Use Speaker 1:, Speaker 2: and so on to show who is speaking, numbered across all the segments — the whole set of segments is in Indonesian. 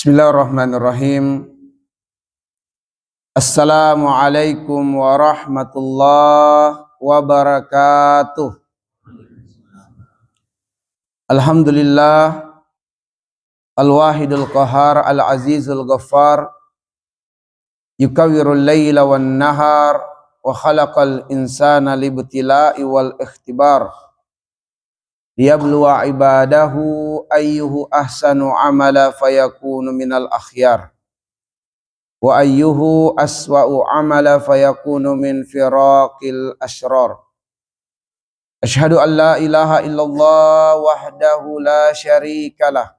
Speaker 1: Bismillahirrahmanirrahim. Assalamualaikum warahmatullahi wabarakatuh. Alhamdulillah al-wahidul qahar al-azizul ghaffar yukawwirul layla wan nahar wa khalaqal insana libtila'i wal ikhtibar liyabluwa ibadahu ayyuhu ahsanu amala fayakunu minal akhyar wa ayyuhu aswa'u amala fayakunu min firaqil ashrar. Asyhadu an la ilaha illallah wahdahu la syarikalah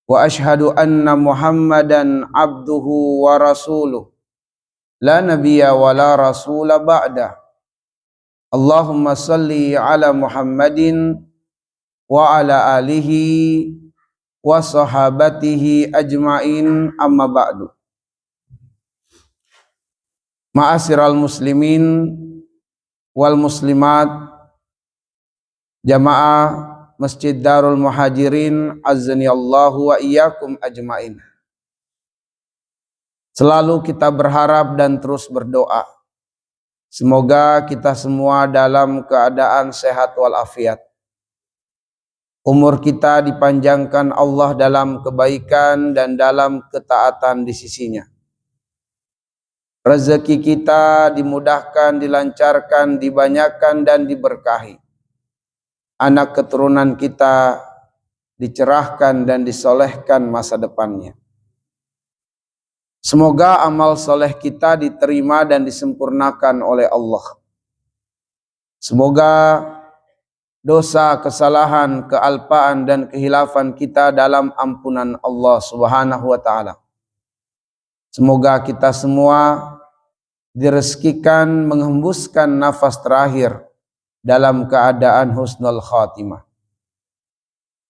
Speaker 1: wa asyhadu anna muhammadan abduhu wa rasuluh la nabiyya wa la rasula ba'da. Allahumma salli ala Muhammadin wa ala alihi wa sahabatihi ajma'in, amma ba'du. Ma'asyiral muslimin wal muslimat, jamaah Masjid Darul Muhajirin azani Allahu wa iyyakum ajma'in. Selalu kita berharap dan terus berdoa, semoga kita semua dalam keadaan sehat walafiat. Umur kita dipanjangkan Allah dalam kebaikan dan dalam ketaatan di sisinya. Rezeki kita dimudahkan, dilancarkan, dibanyakan dan diberkahi. Anak keturunan kita dicerahkan dan disolehkan masa depannya. Semoga amal soleh kita diterima dan disempurnakan oleh Allah. Semoga dosa, kesalahan, kealpaan dan kehilafan kita dalam ampunan Allah Subhanahu wa ta'ala. Semoga kita semua direzekikan menghembuskan nafas terakhir dalam keadaan husnul khatimah.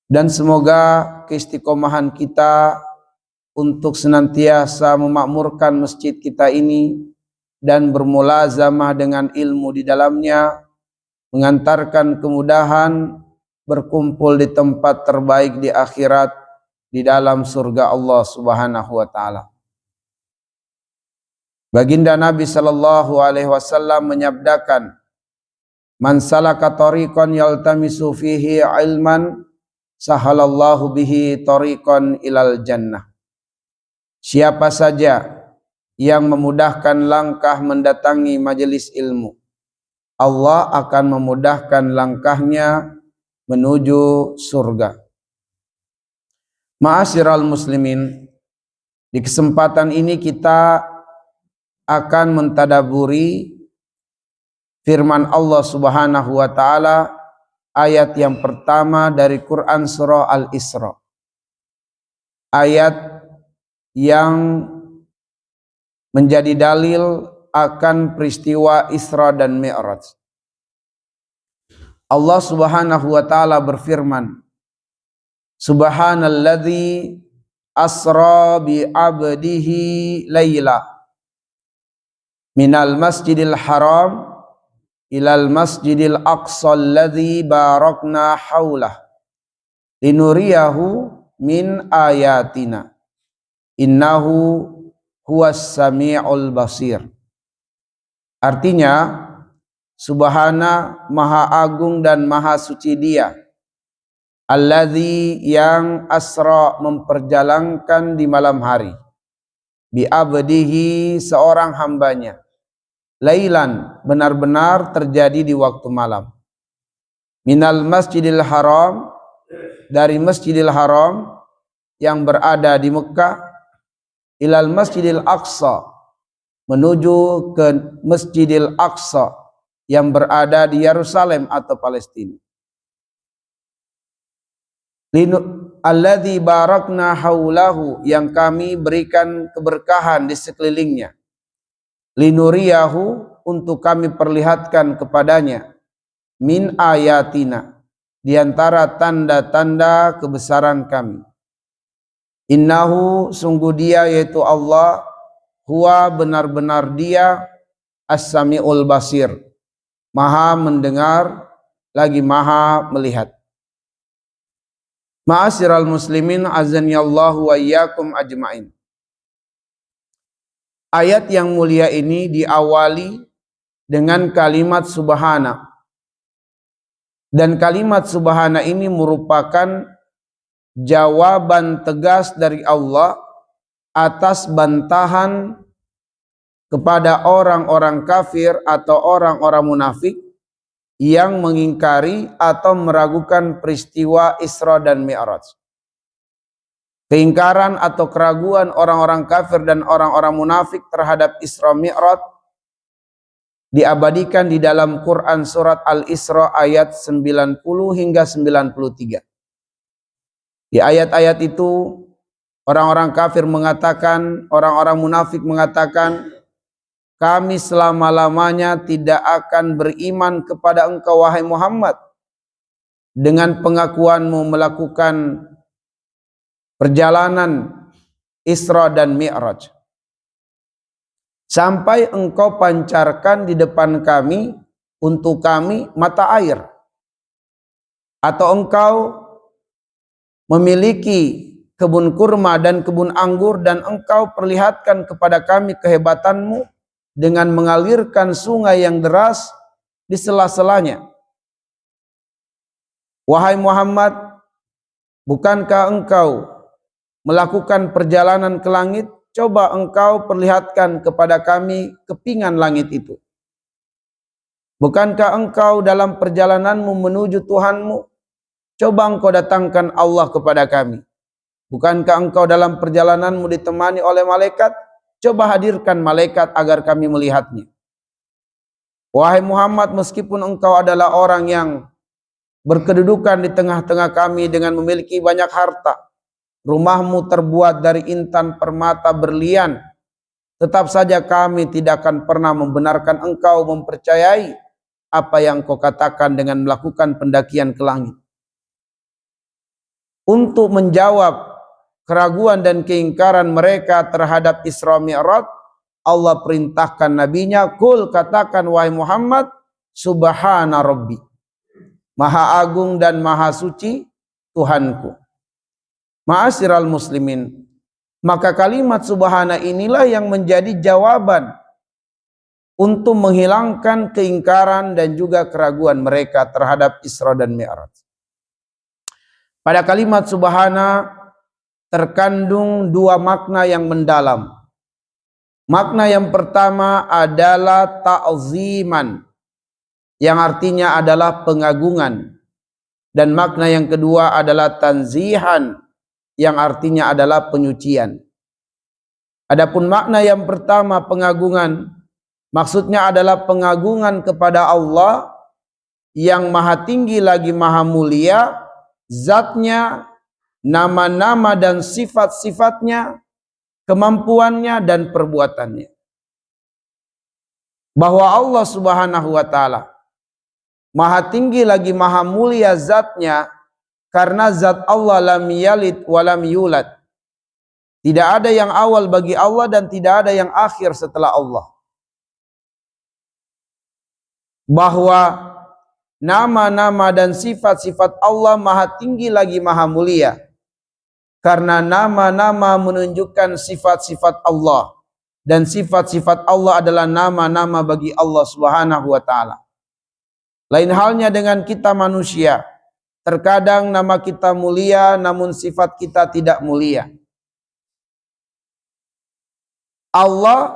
Speaker 1: Dan semoga keistiqomahan kita untuk senantiasa memakmurkan masjid kita ini dan bermulazamah dengan ilmu di dalamnya, mengantarkan kemudahan berkumpul di tempat terbaik di akhirat, di dalam surga Allah Subhanahu wa ta'ala. Baginda Nabi sallallahu alaihi wasallam menyabdakan, "Man salaka tariqan yaltamisu fihi ilman, sahalallahu bihi tariqan ilal jannah." Siapa saja yang memudahkan langkah mendatangi majelis ilmu, Allah akan memudahkan langkahnya menuju surga. Ma'asyiral muslimin, di kesempatan ini kita akan mentadaburi firman Allah Subhanahu wa ta'ala, ayat yang pertama dari Quran surah Al-Isra. Ayat yang menjadi dalil akan peristiwa Isra dan Mi'raj. Allah Subhanahu wa ta'ala berfirman, Subhanalladzi asra bi abdihi layla minal masjidil haram ilal masjidil aqsa alladzi barakna haulah linuriyahu min ayatina innahu huwas sami'ul basir. Artinya, subhana, maha agung dan maha suci dia, alladzi yang asra memperjalankan di malam hari, bi abdihi seorang hambanya, lailan benar-benar terjadi di waktu malam, minal masjidil haram dari masjidil haram yang berada di Mekah, ilal masjidil aqsa menuju ke masjidil aqsa yang berada di Yerusalem atau Palestina. Alladzi barakna haulahu, yang kami berikan keberkahan di sekelilingnya. Linuriyahu, untuk kami perlihatkan kepadanya, min ayatina, di antara tanda-tanda kebesaran kami. Innahu, sungguh dia yaitu Allah, huwa benar-benar dia, as-sami'ul basir, maha mendengar lagi maha melihat. Ma'asyiral muslimin azanillahu wa iyyakum ajmain. Ayat yang mulia ini diawali dengan kalimat subhana. Dan kalimat subhana ini merupakan jawaban tegas dari Allah atas bantahan kepada orang-orang kafir atau orang-orang munafik yang mengingkari atau meragukan peristiwa Isra dan Mi'raj. Keingkaran atau keraguan orang-orang kafir dan orang-orang munafik terhadap Isra Mi'raj diabadikan di dalam Quran surat Al-Isra ayat 90 hingga 93. Di ayat-ayat itu orang-orang kafir mengatakan, orang-orang munafik mengatakan, kami selama-lamanya tidak akan beriman kepada engkau wahai Muhammad dengan pengakuanmu melakukan perjalanan Isra dan Mi'raj sampai engkau pancarkan di depan kami untuk kami mata air, atau engkau memiliki kebun kurma dan kebun anggur dan engkau perlihatkan kepada kami kehebatanmu dengan mengalirkan sungai yang deras di sela-selanya. Wahai Muhammad, bukankah engkau melakukan perjalanan ke langit? Coba engkau perlihatkan kepada kami kepingan langit itu. Bukankah engkau dalam perjalananmu menuju Tuhanmu? Coba engkau datangkan Allah kepada kami. Bukankah engkau dalam perjalananmu ditemani oleh malaikat? Coba hadirkan malaikat agar kami melihatnya. Wahai Muhammad, meskipun engkau adalah orang yang berkedudukan di tengah-tengah kami dengan memiliki banyak harta, rumahmu terbuat dari intan permata berlian, tetap saja kami tidak akan pernah membenarkan engkau mempercayai apa yang kau katakan dengan melakukan pendakian ke langit. Untuk menjawab keraguan dan keingkaran mereka terhadap Isra Mi'raj, Allah perintahkan nabinya, "Qul," katakan wahai Muhammad, "Subhana Rabbi." Maha agung dan maha suci Tuhanku. Ma'asyiral muslimin, maka kalimat subhana inilah yang menjadi jawaban untuk menghilangkan keingkaran dan juga keraguan mereka terhadap Isra dan Mi'raj. Pada kalimat subhana terkandung dua makna yang mendalam. Makna yang pertama adalah ta'ziman, yang artinya adalah pengagungan. Dan makna yang kedua adalah tanzihan, yang artinya adalah penyucian. Adapun makna yang pertama, pengagungan, maksudnya adalah pengagungan kepada Allah yang maha tinggi lagi maha mulia, zatnya, nama-nama dan sifat-sifatnya, kemampuannya dan perbuatannya. Bahwa Allah Subhanahu wa ta'ala maha tinggi lagi maha mulia zatnya, karena zat Allah lam yalid walam yulad. Tidak ada yang awal bagi Allah dan tidak ada yang akhir setelah Allah. Bahwa nama-nama dan sifat-sifat Allah maha tinggi lagi maha mulia, karena nama-nama menunjukkan sifat-sifat Allah, dan sifat-sifat Allah adalah nama-nama bagi Allah Subhanahu wa ta'ala. Lain halnya dengan kita manusia, terkadang nama kita mulia namun sifat kita tidak mulia. Allah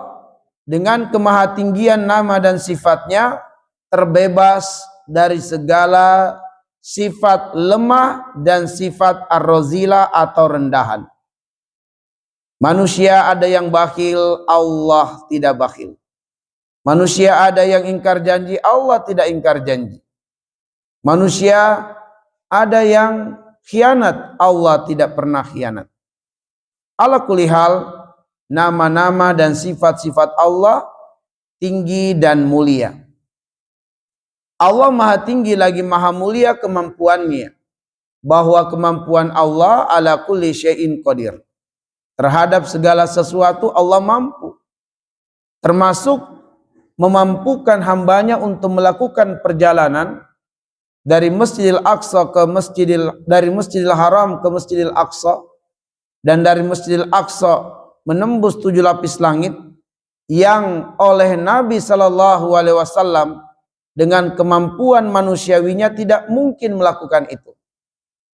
Speaker 1: dengan kemahatinggian nama dan sifatnya terbebas dari segala sifat lemah dan sifat ar-razila atau rendahan. Manusia ada yang bakhil, Allah tidak bakhil. Manusia ada yang ingkar janji, Allah tidak ingkar janji. Manusia ada yang khianat, Allah tidak pernah khianat. Ala kulli hal, nama-nama dan sifat-sifat Allah tinggi dan mulia. Allah maha tinggi lagi maha mulia kemampuannya, bahwa kemampuan Allah ala kulli syai'in qadir. Terhadap segala sesuatu Allah mampu, termasuk memampukan hambanya untuk melakukan perjalanan dari Masjidil Aqsa ke dari Masjidil Haram ke Masjidil Aqsa, dan dari Masjidil Aqsa menembus 7 lapis langit, yang oleh Nabi Shallallahu Alaihi Wasallam dengan kemampuan manusiawinya tidak mungkin melakukan itu,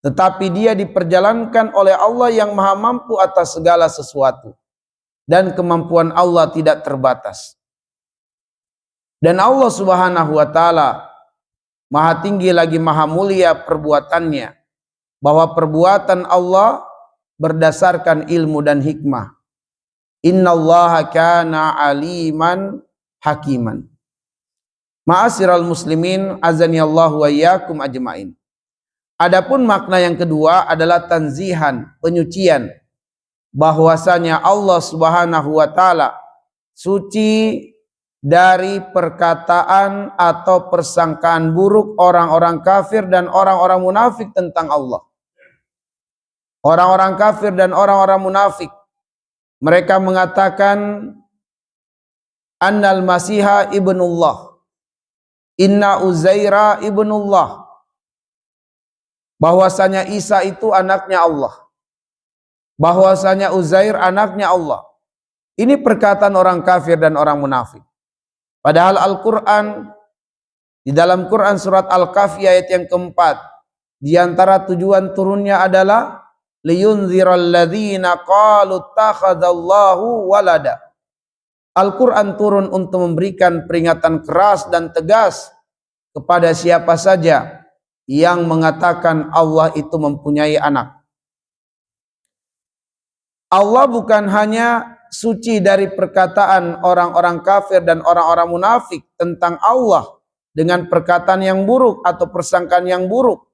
Speaker 1: tetapi dia diperjalankan oleh Allah yang maha mampu atas segala sesuatu, dan kemampuan Allah tidak terbatas. Dan Allah Subhanahu wa taala maha tinggi lagi maha mulia perbuatannya, bahwa perbuatan Allah berdasarkan ilmu dan hikmah. Innallaha kana aliman hakiman. Ma'asyiral muslimin, azanillahu wa iyyakum ajmain. Adapun makna yang kedua adalah tanzihan, penyucian, bahwasanya Allah Subhanahu wa taala suci dari perkataan atau persangkaan buruk orang-orang kafir dan orang-orang munafik tentang Allah. Orang-orang kafir dan orang-orang munafik, mereka mengatakan annal masiha ibnullah, inna uzaira ibnullah, bahwasanya Isa itu anaknya Allah, bahwasanya Uzair anaknya Allah. Ini perkataan orang kafir dan orang munafik. Padahal Al-Quran, di dalam Quran surat Al-Kahfi ayat yang keempat, di antara tujuan turunnya adalah liyunziral ladzina qalu ittakhadallahu walada. Al-Quran turun untuk memberikan peringatan keras dan tegas kepada siapa saja yang mengatakan Allah itu mempunyai anak. Allah bukan hanya suci dari perkataan orang-orang kafir dan orang-orang munafik tentang Allah dengan perkataan yang buruk atau persangkaan yang buruk,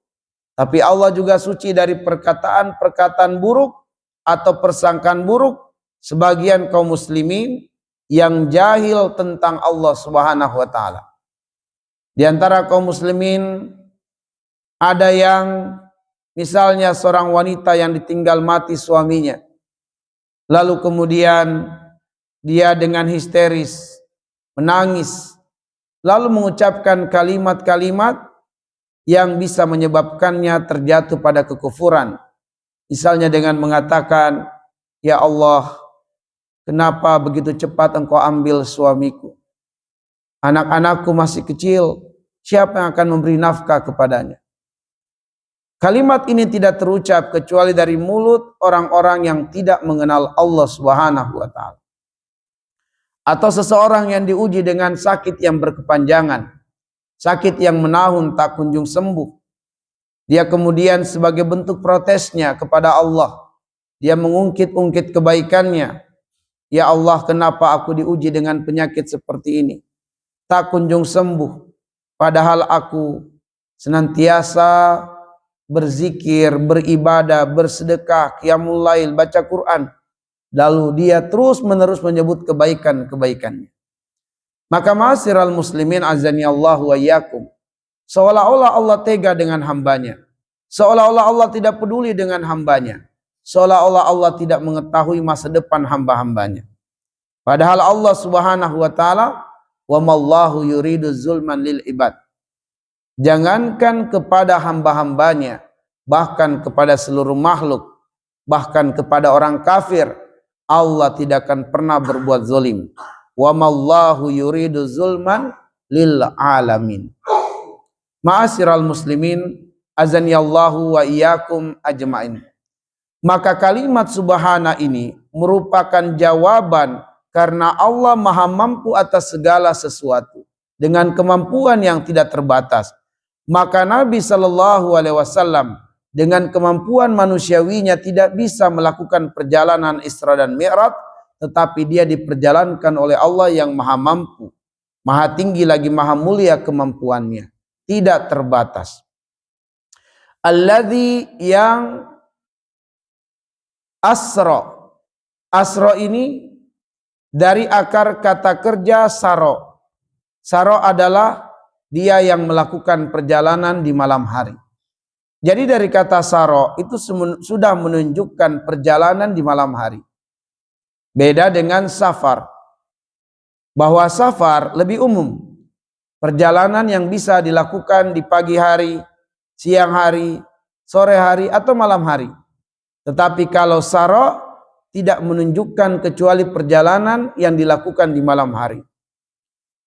Speaker 1: tapi Allah juga suci dari perkataan-perkataan buruk atau persangkaan buruk sebagian kaum muslimin yang jahil tentang Allah Subhanahu wa taala. Di antara kaum muslimin ada yang misalnya seorang wanita yang ditinggal mati suaminya, lalu kemudian dia dengan histeris menangis, lalu mengucapkan kalimat-kalimat yang bisa menyebabkannya terjatuh pada kekufuran. Misalnya dengan mengatakan, ya Allah, kenapa begitu cepat engkau ambil suamiku? Anak-anakku masih kecil, siapa yang akan memberi nafkah kepadanya? Kalimat ini tidak terucap kecuali dari mulut orang-orang yang tidak mengenal Allah Subhanahu wa taala. Atau seseorang yang diuji dengan sakit yang berkepanjangan, sakit yang menahun tak kunjung sembuh. Dia kemudian sebagai bentuk protesnya kepada Allah, dia mengungkit-ungkit kebaikannya. Ya Allah, kenapa aku diuji dengan penyakit seperti ini? Tak kunjung sembuh. Padahal aku senantiasa berzikir, beribadah, bersedekah, qiyamul lail, baca Quran. Lalu dia terus menerus menyebut kebaikan-kebaikannya. Maka ma'asyiral muslimin azani Allah wa iyyakum, seolah-olah Allah tega dengan hambanya, seolah-olah Allah tidak peduli dengan hambanya, seolah-olah Allah tidak mengetahui masa depan hamba-hambanya. Padahal Allah Subhanahu wa taala, wa mallahu yuridu zulman lil ibad. Jangankan kepada hamba-hambanya, bahkan kepada seluruh makhluk, bahkan kepada orang kafir, Allah tidak akan pernah berbuat zalim. Wa mallahu yuridu zulman lil alamin. Ma'asyiral muslimin, azanillahu wa iyyakum ajmain. Maka kalimat subhana ini merupakan jawaban karena Allah maha mampu atas segala sesuatu dengan kemampuan yang tidak terbatas. Maka Nabi Shallallahu Alaihi Wasallam dengan kemampuan manusiawinya tidak bisa melakukan perjalanan Isra dan Mi'raj, tetapi dia diperjalankan oleh Allah yang maha mampu, maha tinggi lagi maha mulia kemampuannya, tidak terbatas. Alladzi yang asra. Asra ini dari akar kata kerja saro. Saro adalah dia yang melakukan perjalanan di malam hari. Jadi dari kata saro itu sudah menunjukkan perjalanan di malam hari. Beda dengan safar. Bahwa safar lebih umum. Perjalanan yang bisa dilakukan di pagi hari, siang hari, sore hari, atau malam hari. Tetapi kalau sara tidak menunjukkan kecuali perjalanan yang dilakukan di malam hari.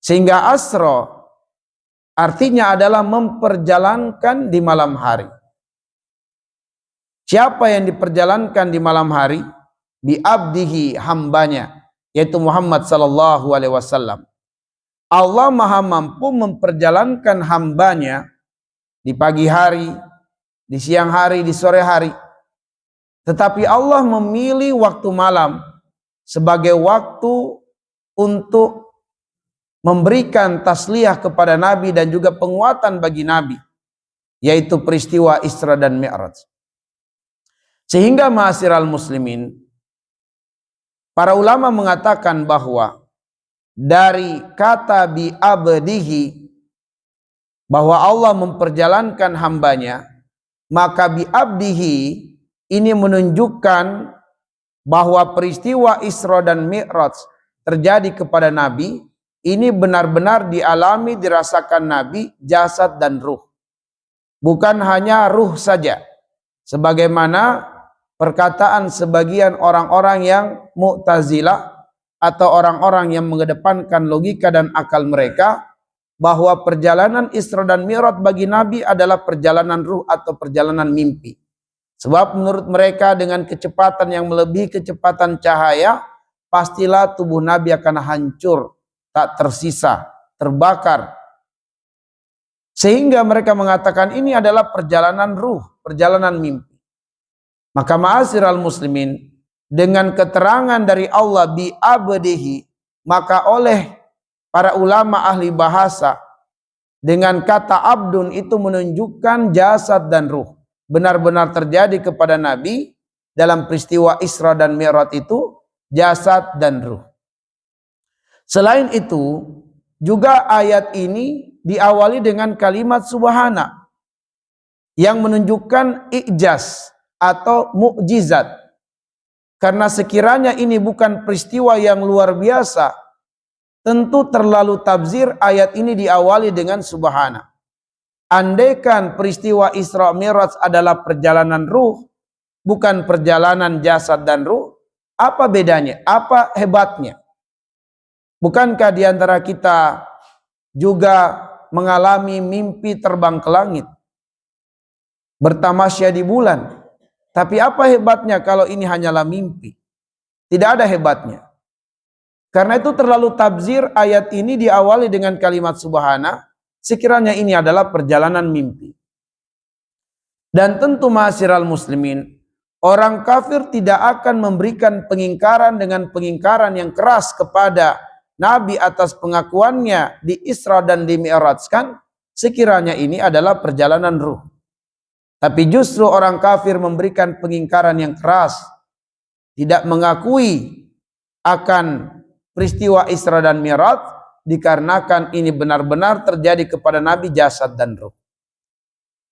Speaker 1: Sehingga asra artinya adalah memperjalankan di malam hari. Siapa yang diperjalankan di malam hari? Bi abdihi, hambanya, yaitu Muhammad sallallahu alaihi wasallam. Allah maha mampu memperjalankan hambanya di pagi hari, di siang hari, di sore hari. Tetapi Allah memilih waktu malam sebagai waktu untuk memberikan tasliyah kepada Nabi dan juga penguatan bagi Nabi, yaitu peristiwa Isra dan Mi'raj. Sehingga ma'asyiral muslimin, para ulama mengatakan bahwa dari kata bi abdihi, bahwa Allah memperjalankan hambanya, maka bi abdihi ini menunjukkan bahwa peristiwa Isra dan Mi'raj terjadi kepada Nabi, ini benar-benar dialami, dirasakan Nabi, jasad dan ruh. Bukan hanya ruh saja, sebagaimana perkataan sebagian orang-orang yang Mu'tazilah atau orang-orang yang mengedepankan logika dan akal mereka, bahwa perjalanan Isra dan Mi'raj bagi Nabi adalah perjalanan ruh atau perjalanan mimpi. Sebab menurut mereka dengan kecepatan yang melebihi kecepatan cahaya, pastilah tubuh Nabi akan hancur, tak tersisa, terbakar. Sehingga mereka mengatakan ini adalah perjalanan ruh, perjalanan mimpi. Maka ma'asyiral muslimin, dengan keterangan dari Allah bi abdihi, maka oleh para ulama ahli bahasa, dengan kata abdun itu menunjukkan jasad dan ruh. Benar-benar terjadi kepada Nabi dalam peristiwa Isra dan Mi'raj itu jasad dan ruh. Selain itu, juga ayat ini diawali dengan kalimat subhana yang menunjukkan ijaz atau mukjizat. Karena sekiranya ini bukan peristiwa yang luar biasa, tentu terlalu tabzir ayat ini diawali dengan subhana. Andaikan peristiwa Isra Mi'raj adalah perjalanan ruh, bukan perjalanan jasad dan ruh, apa bedanya? Apa hebatnya? Bukankah di antara kita juga mengalami mimpi terbang ke langit, bertamasya di bulan? Tapi apa hebatnya kalau ini hanyalah mimpi? Tidak ada hebatnya. Karena itu terlalu tabzir ayat ini diawali dengan kalimat subhana, sekiranya ini adalah perjalanan mimpi. Dan tentu ma'asyiral muslimin, orang kafir tidak akan memberikan pengingkaran dengan pengingkaran yang keras kepada Nabi atas pengakuannya di Isra dan di Mi'raj, kan sekiranya ini adalah perjalanan ruh. Tapi justru orang kafir memberikan pengingkaran yang keras, tidak mengakui akan peristiwa Isra dan Mi'raj, dikarenakan ini benar-benar terjadi kepada Nabi jasad dan ruh.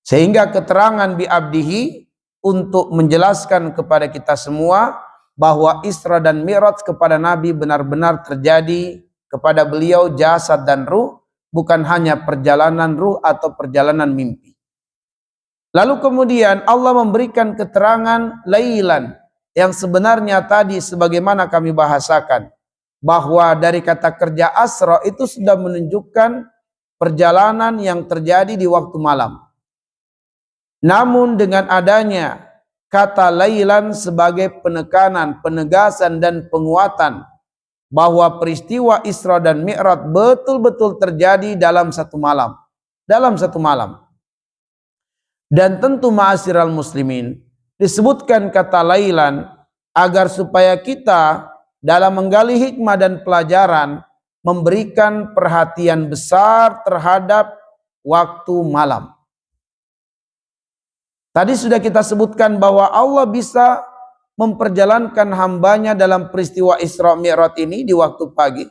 Speaker 1: Sehingga keterangan bi abdihi untuk menjelaskan kepada kita semua bahwa Isra dan Mi'raj kepada Nabi benar-benar terjadi kepada beliau jasad dan ruh, bukan hanya perjalanan ruh atau perjalanan mimpi. Lalu kemudian Allah memberikan keterangan lailan yang sebenarnya tadi sebagaimana kami bahasakan, bahwa dari kata kerja asra itu sudah menunjukkan perjalanan yang terjadi di waktu malam. Namun dengan adanya kata lailan sebagai penekanan, penegasan dan penguatan bahwa peristiwa Isra dan Mi'raj betul-betul terjadi dalam satu malam. Dalam satu malam. Dan tentu ma'asyiral muslimin, disebutkan kata lailan agar supaya kita dalam menggali hikmah dan pelajaran memberikan perhatian besar terhadap waktu malam. Tadi sudah kita sebutkan bahwa Allah bisa memperjalankan hambanya dalam peristiwa Isra Mi'raj ini di waktu pagi,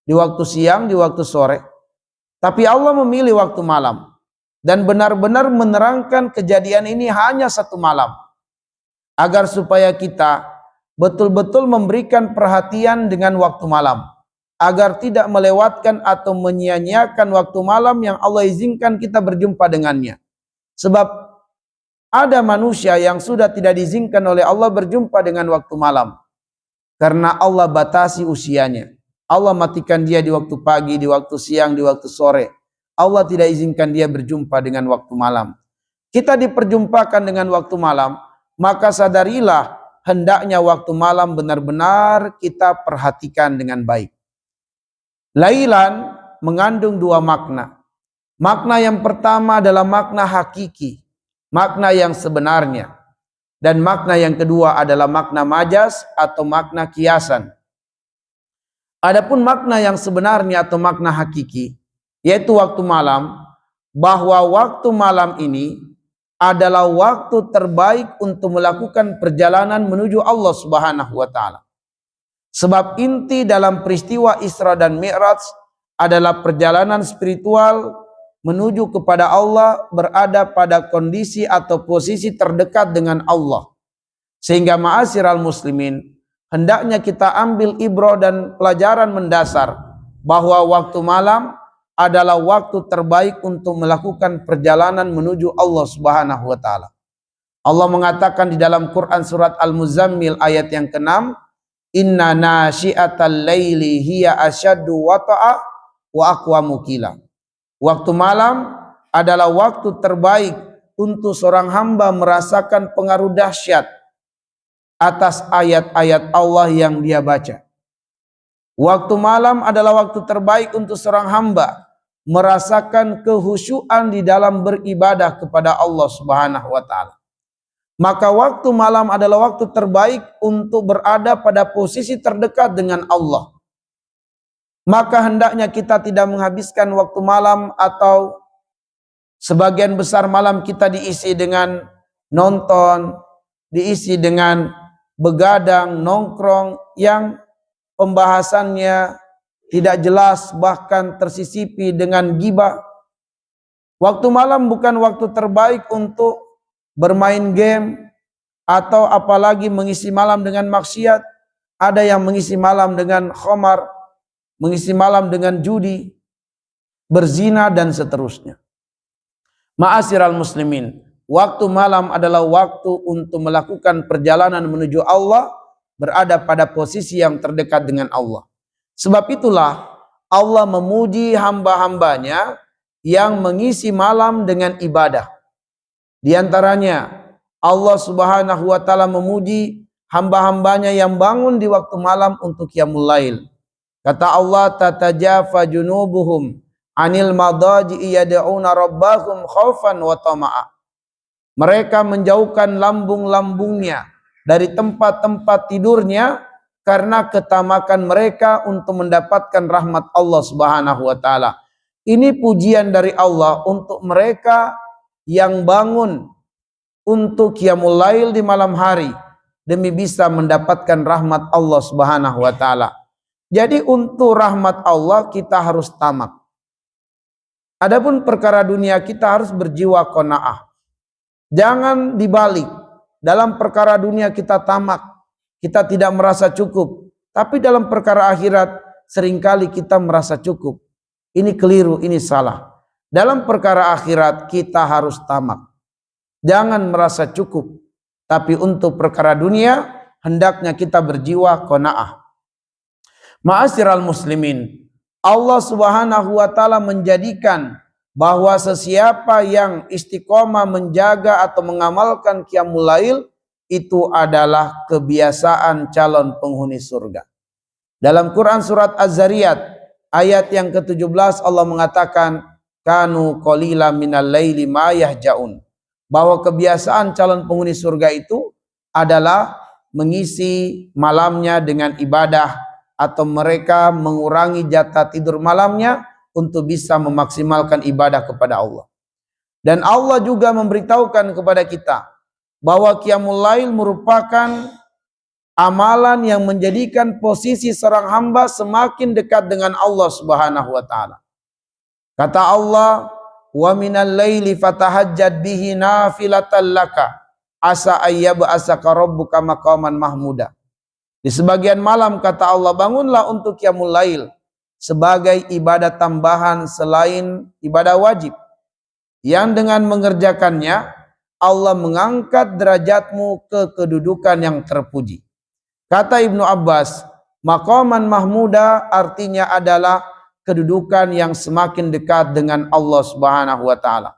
Speaker 1: di waktu siang, di waktu sore. Tapi Allah memilih waktu malam. Dan benar-benar menerangkan kejadian ini hanya satu malam. Agar supaya kita betul-betul memberikan perhatian dengan waktu malam. Agar tidak melewatkan atau menyia-nyiakan waktu malam yang Allah izinkan kita berjumpa dengannya. Sebab ada manusia yang sudah tidak diizinkan oleh Allah berjumpa dengan waktu malam. Karena Allah batasi usianya. Allah matikan dia di waktu pagi, di waktu siang, di waktu sore. Allah tidak izinkan dia berjumpa dengan waktu malam. Kita diperjumpakan dengan waktu malam, maka sadarilah hendaknya waktu malam benar-benar kita perhatikan dengan baik. Lailan mengandung dua makna. Makna yang pertama adalah makna hakiki, makna yang sebenarnya. Dan makna yang kedua adalah makna majas atau makna kiasan. Adapun makna yang sebenarnya atau makna hakiki, yaitu waktu malam, bahwa waktu malam ini adalah waktu terbaik untuk melakukan perjalanan menuju Allah Subhanahu wa taala. Sebab inti dalam peristiwa Isra dan Mi'raj adalah perjalanan spiritual menuju kepada Allah, berada pada kondisi atau posisi terdekat dengan Allah. Sehingga ma'asyiral muslimin, hendaknya kita ambil ibrah dan pelajaran mendasar bahwa waktu malam adalah waktu terbaik untuk melakukan perjalanan menuju Allah Subhanahu wa taala. Allah mengatakan di dalam Quran surat Al-Muzammil ayat yang ke-6, "Inna nasyi'atal laili hiya asyaddu wata'a wa aqwamu qila." Waktu malam adalah waktu terbaik untuk seorang hamba merasakan pengaruh dahsyat atas ayat-ayat Allah yang dia baca. Waktu malam adalah waktu terbaik untuk seorang hamba merasakan kehusyuan di dalam beribadah kepada Allah Subhanahu wa taala. Maka waktu malam adalah waktu terbaik untuk berada pada posisi terdekat dengan Allah. Maka hendaknya kita tidak menghabiskan waktu malam atau sebagian besar malam kita diisi dengan nonton, diisi dengan begadang, nongkrong yang pembahasannya tidak jelas, bahkan tersisipi dengan ghibah. Waktu malam bukan waktu terbaik untuk bermain game atau apalagi mengisi malam dengan maksiat. Ada yang mengisi malam dengan khamar, mengisi malam dengan judi, berzina dan seterusnya. Ma'asyiral muslimin, waktu malam adalah waktu untuk melakukan perjalanan menuju Allah, berada pada posisi yang terdekat dengan Allah. Sebab itulah Allah memuji hamba-hambanya yang mengisi malam dengan ibadah. Di antaranya Allah Subhanahu wa taala memuji hamba-hambanya yang bangun di waktu malam untuk qiyamul lail. Kata Allah, "Tatajafa junubuhum anil madaji'i yad'una rabbahum khaufan wa tama'a." Mereka menjauhkan lambung-lambungnya dari tempat-tempat tidurnya karena ketamakan mereka untuk mendapatkan rahmat Allah Subhanahu wa taala. Ini pujian dari Allah untuk mereka yang bangun untuk qiyamul lail di malam hari demi bisa mendapatkan rahmat Allah Subhanahu wa taala. Jadi untuk rahmat Allah kita harus tamak. Adapun perkara dunia kita harus berjiwa qanaah. Jangan dibalik. Dalam perkara dunia kita tamak, kita tidak merasa cukup. Tapi dalam perkara akhirat seringkali kita merasa cukup. Ini keliru, ini salah. Dalam perkara akhirat kita harus tamak. Jangan merasa cukup. Tapi untuk perkara dunia hendaknya kita berjiwa qanaah. Ma'asyiral muslimin, Allah Subhanahu wa taala menjadikan bahwa sesiapa yang istiqomah menjaga atau mengamalkan qiyamul lail itu adalah kebiasaan calon penghuni surga. Dalam Quran surat Az-Zariyat ayat yang ke-17 Allah mengatakan, "Kanu qalila minal laili ma yahjaun." Bahwa kebiasaan calon penghuni surga itu adalah mengisi malamnya dengan ibadah atau mereka mengurangi jatah tidur malamnya untuk bisa memaksimalkan ibadah kepada Allah. Dan Allah juga memberitahukan kepada kita bahwa qiyamul lail merupakan amalan yang menjadikan posisi seorang hamba semakin dekat dengan Allah Subhanahu wa taala. Kata Allah, "Wa minal laili fatahajjad bihi nafilatan laka asa ayyab'asaka rabbuka maqaman mahmuda." Di sebagian malam kata Allah, bangunlah untuk qiyamul lail sebagai ibadah tambahan selain ibadah wajib. yang dengan mengerjakannya Allah mengangkat derajatmu ke kedudukan yang terpuji. Kata Ibnu Abbas, maqaman mahmuda artinya adalah kedudukan yang semakin dekat dengan Allah Subhanahu wa taala.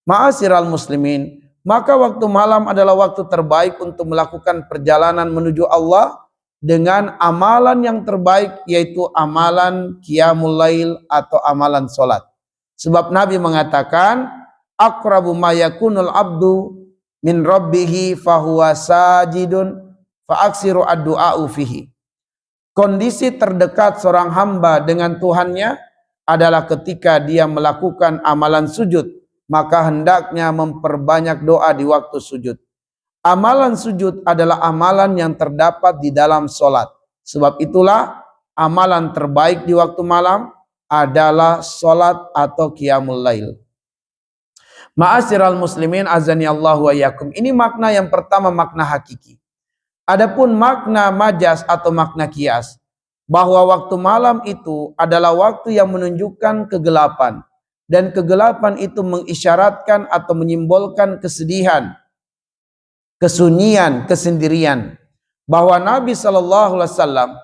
Speaker 1: Ma'asyiral muslimin, maka waktu malam adalah waktu terbaik untuk melakukan perjalanan menuju Allah dengan amalan yang terbaik, yaitu amalan qiyamul lail atau amalan salat. Sebab Nabi mengatakan, aqrabu ma yakunul abdu min rabbih fahuwa sajidun fa aksiru ad-du'a'u fihi. Kondisi terdekat seorang hamba dengan Tuhannya adalah ketika dia melakukan amalan sujud, maka hendaknya memperbanyak doa di waktu sujud. Amalan sujud adalah amalan yang terdapat di dalam solat. Sebab itulah amalan terbaik di waktu malam adalah solat atau qiyamul lail. Ma'asyiral muslimin azani Allah wa yakum. Ini makna yang pertama, makna hakiki. Adapun makna majas atau makna kias, bahwa waktu malam itu adalah waktu yang menunjukkan kegelapan, dan kegelapan itu mengisyaratkan atau menyimbolkan kesedihan, kesunyian, kesendirian. Bahwa Nabi SAW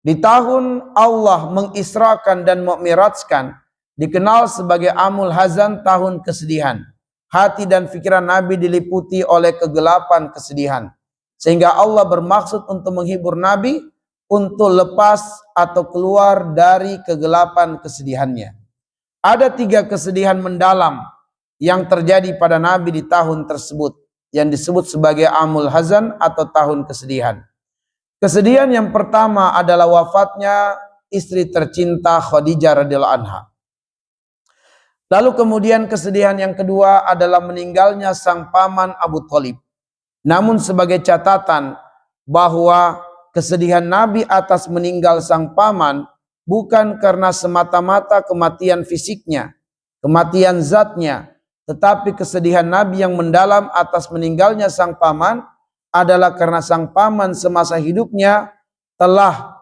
Speaker 1: di tahun Allah mengisrakan dan memi'rajkan dikenal sebagai amul hazan, tahun kesedihan. Hati dan pikiran Nabi diliputi oleh kegelapan kesedihan, sehingga Allah bermaksud untuk menghibur Nabi untuk lepas atau keluar dari kegelapan kesedihannya. Ada 3 kesedihan mendalam yang terjadi pada Nabi di tahun tersebut, yang disebut sebagai amul hazan atau tahun kesedihan. Kesedihan yang pertama adalah wafatnya istri tercinta Khadijah radhiyallahu anha. Lalu kemudian kesedihan yang kedua adalah meninggalnya sang paman Abu Thalib. Namun sebagai catatan bahwa kesedihan Nabi atas meninggal sang paman bukan karena semata-mata kematian fisiknya, kematian zatnya, tetapi kesedihan Nabi yang mendalam atas meninggalnya sang paman adalah karena sang paman semasa hidupnya telah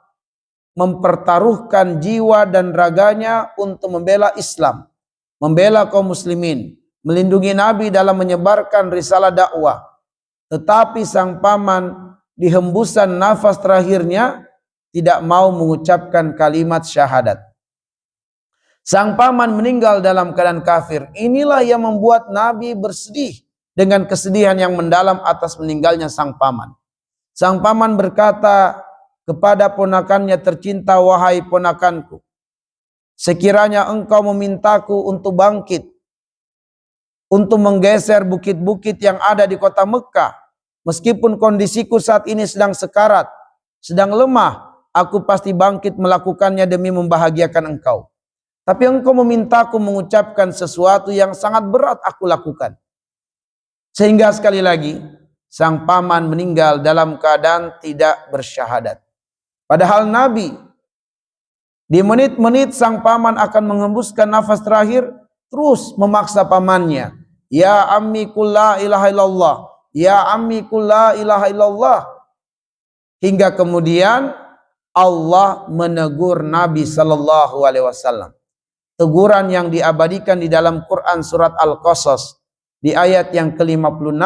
Speaker 1: mempertaruhkan jiwa dan raganya untuk membela Islam, membela kaum muslimin, melindungi Nabi dalam menyebarkan risalah dakwah. Tetapi sang paman di hembusan nafas terakhirnya tidak mau mengucapkan kalimat syahadat. Sang paman meninggal dalam keadaan kafir. Inilah yang membuat Nabi bersedih dengan kesedihan yang mendalam atas meninggalnya sang paman. Sang paman berkata kepada ponakannya tercinta, wahai ponakanku, sekiranya engkau memintaku untuk bangkit, untuk menggeser bukit-bukit yang ada di kota Mekah, meskipun kondisiku saat ini sedang sekarat, sedang lemah, aku pasti bangkit melakukannya demi membahagiakan engkau. Tapi engkau memintaku mengucapkan sesuatu yang sangat berat aku lakukan. Sehingga sekali lagi, sang paman meninggal dalam keadaan tidak bersyahadat. Padahal Nabi di menit-menit sang paman akan menghembuskan nafas terakhir, terus memaksa pamannya, ya ammi qul la ilaha illallah, ya ammi qul la ilaha illallah. Hingga kemudian Allah menegur Nabi sallallahu alaihi wasallam. Teguran yang diabadikan di dalam Quran surat Al-Qasas di ayat yang ke-56,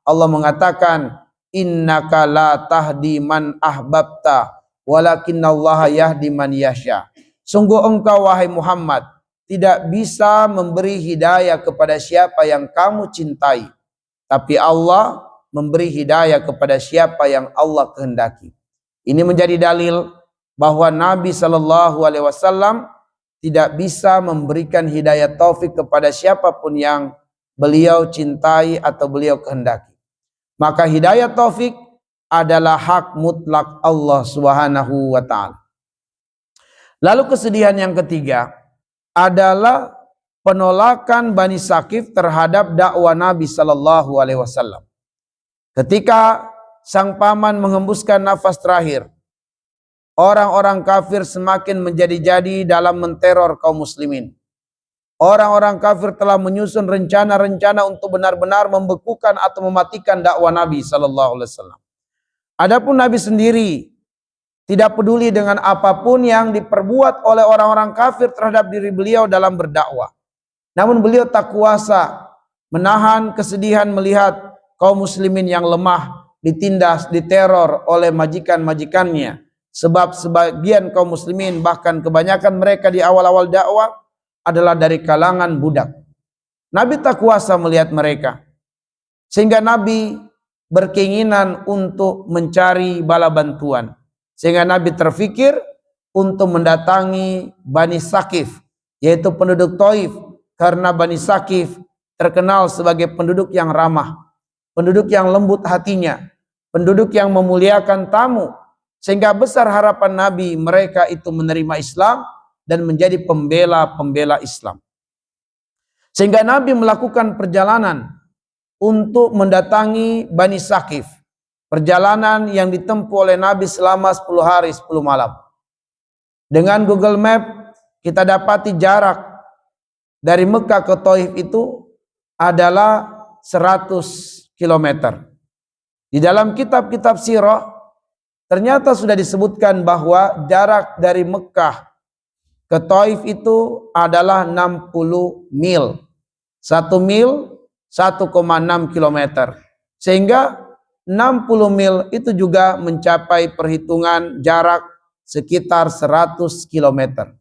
Speaker 1: Allah mengatakan, innaka la tahdi man ahbabta walakinallaha yahdi man yasha. Sungguh engkau wahai Muhammad tidak bisa memberi hidayah kepada siapa yang kamu cintai, tapi Allah memberi hidayah kepada siapa yang Allah kehendaki. Ini menjadi dalil bahwa Nabi SAW tidak bisa memberikan hidayah taufik kepada siapapun yang beliau cintai atau beliau kehendaki. Maka hidayah taufik adalah hak mutlak Allah Subhanahu wa ta'ala. Lalu kesedihan yang ketiga adalah penolakan Bani Saqif terhadap dakwah Nabi sallallahu alaihi wasallam. Ketika sang paman menghembuskan nafas terakhir, orang-orang kafir semakin menjadi-jadi dalam menteror kaum muslimin. Orang-orang kafir telah menyusun rencana-rencana untuk benar-benar membekukan atau mematikan dakwah Nabi sallallahu alaihi wasallam. Adapun Nabi sendiri tidak peduli dengan apapun yang diperbuat oleh orang-orang kafir terhadap diri beliau dalam berdakwah. Namun beliau tak kuasa menahan kesedihan melihat kaum muslimin yang lemah ditindas, diteror oleh majikan-majikannya. Sebab sebagian kaum muslimin, bahkan kebanyakan mereka di awal-awal dakwah adalah dari kalangan budak. Nabi tak kuasa melihat mereka, sehingga Nabi berkeinginan untuk mencari bala bantuan. Sehingga Nabi terfikir untuk mendatangi Bani Sakif, yaitu penduduk Taif, karena Bani Sakif terkenal sebagai penduduk yang ramah, penduduk yang lembut hatinya, penduduk yang memuliakan tamu, sehingga besar harapan Nabi mereka itu menerima Islam dan menjadi pembela-pembela Islam. Sehingga Nabi melakukan perjalanan untuk mendatangi Bani Sakif. Perjalanan yang ditempuh oleh Nabi selama 10 hari 10 malam. Dengan Google Map kita dapati jarak dari Mekah ke Taif itu adalah 100 km. Di dalam kitab-kitab sirah ternyata sudah disebutkan bahwa jarak dari Mekah ke Taif itu adalah 60 mil. 1 mil 1,6 km. Sehingga 60 mil itu juga mencapai perhitungan jarak sekitar 100 km.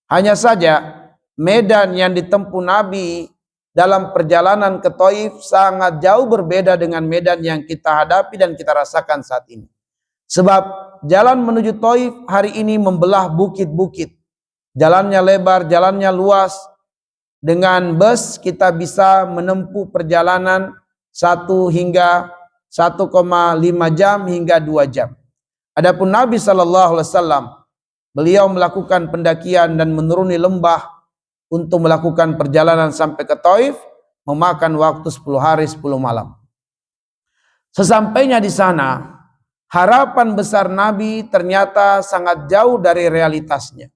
Speaker 1: Hanya saja medan yang ditempuh Nabi dalam perjalanan ke Taif sangat jauh berbeda dengan medan yang kita hadapi dan kita rasakan saat ini. Sebab jalan menuju Taif hari ini membelah bukit-bukit. Jalannya lebar, jalannya luas. Dengan bus kita bisa menempuh perjalanan 1 hingga 1,5 jam hingga 2 jam. Adapun Nabi SAW, beliau melakukan pendakian dan menuruni lembah untuk melakukan perjalanan sampai ke Taif, memakan waktu 10 hari 10 malam. Sesampainya di sana, harapan besar Nabi ternyata sangat jauh dari realitasnya.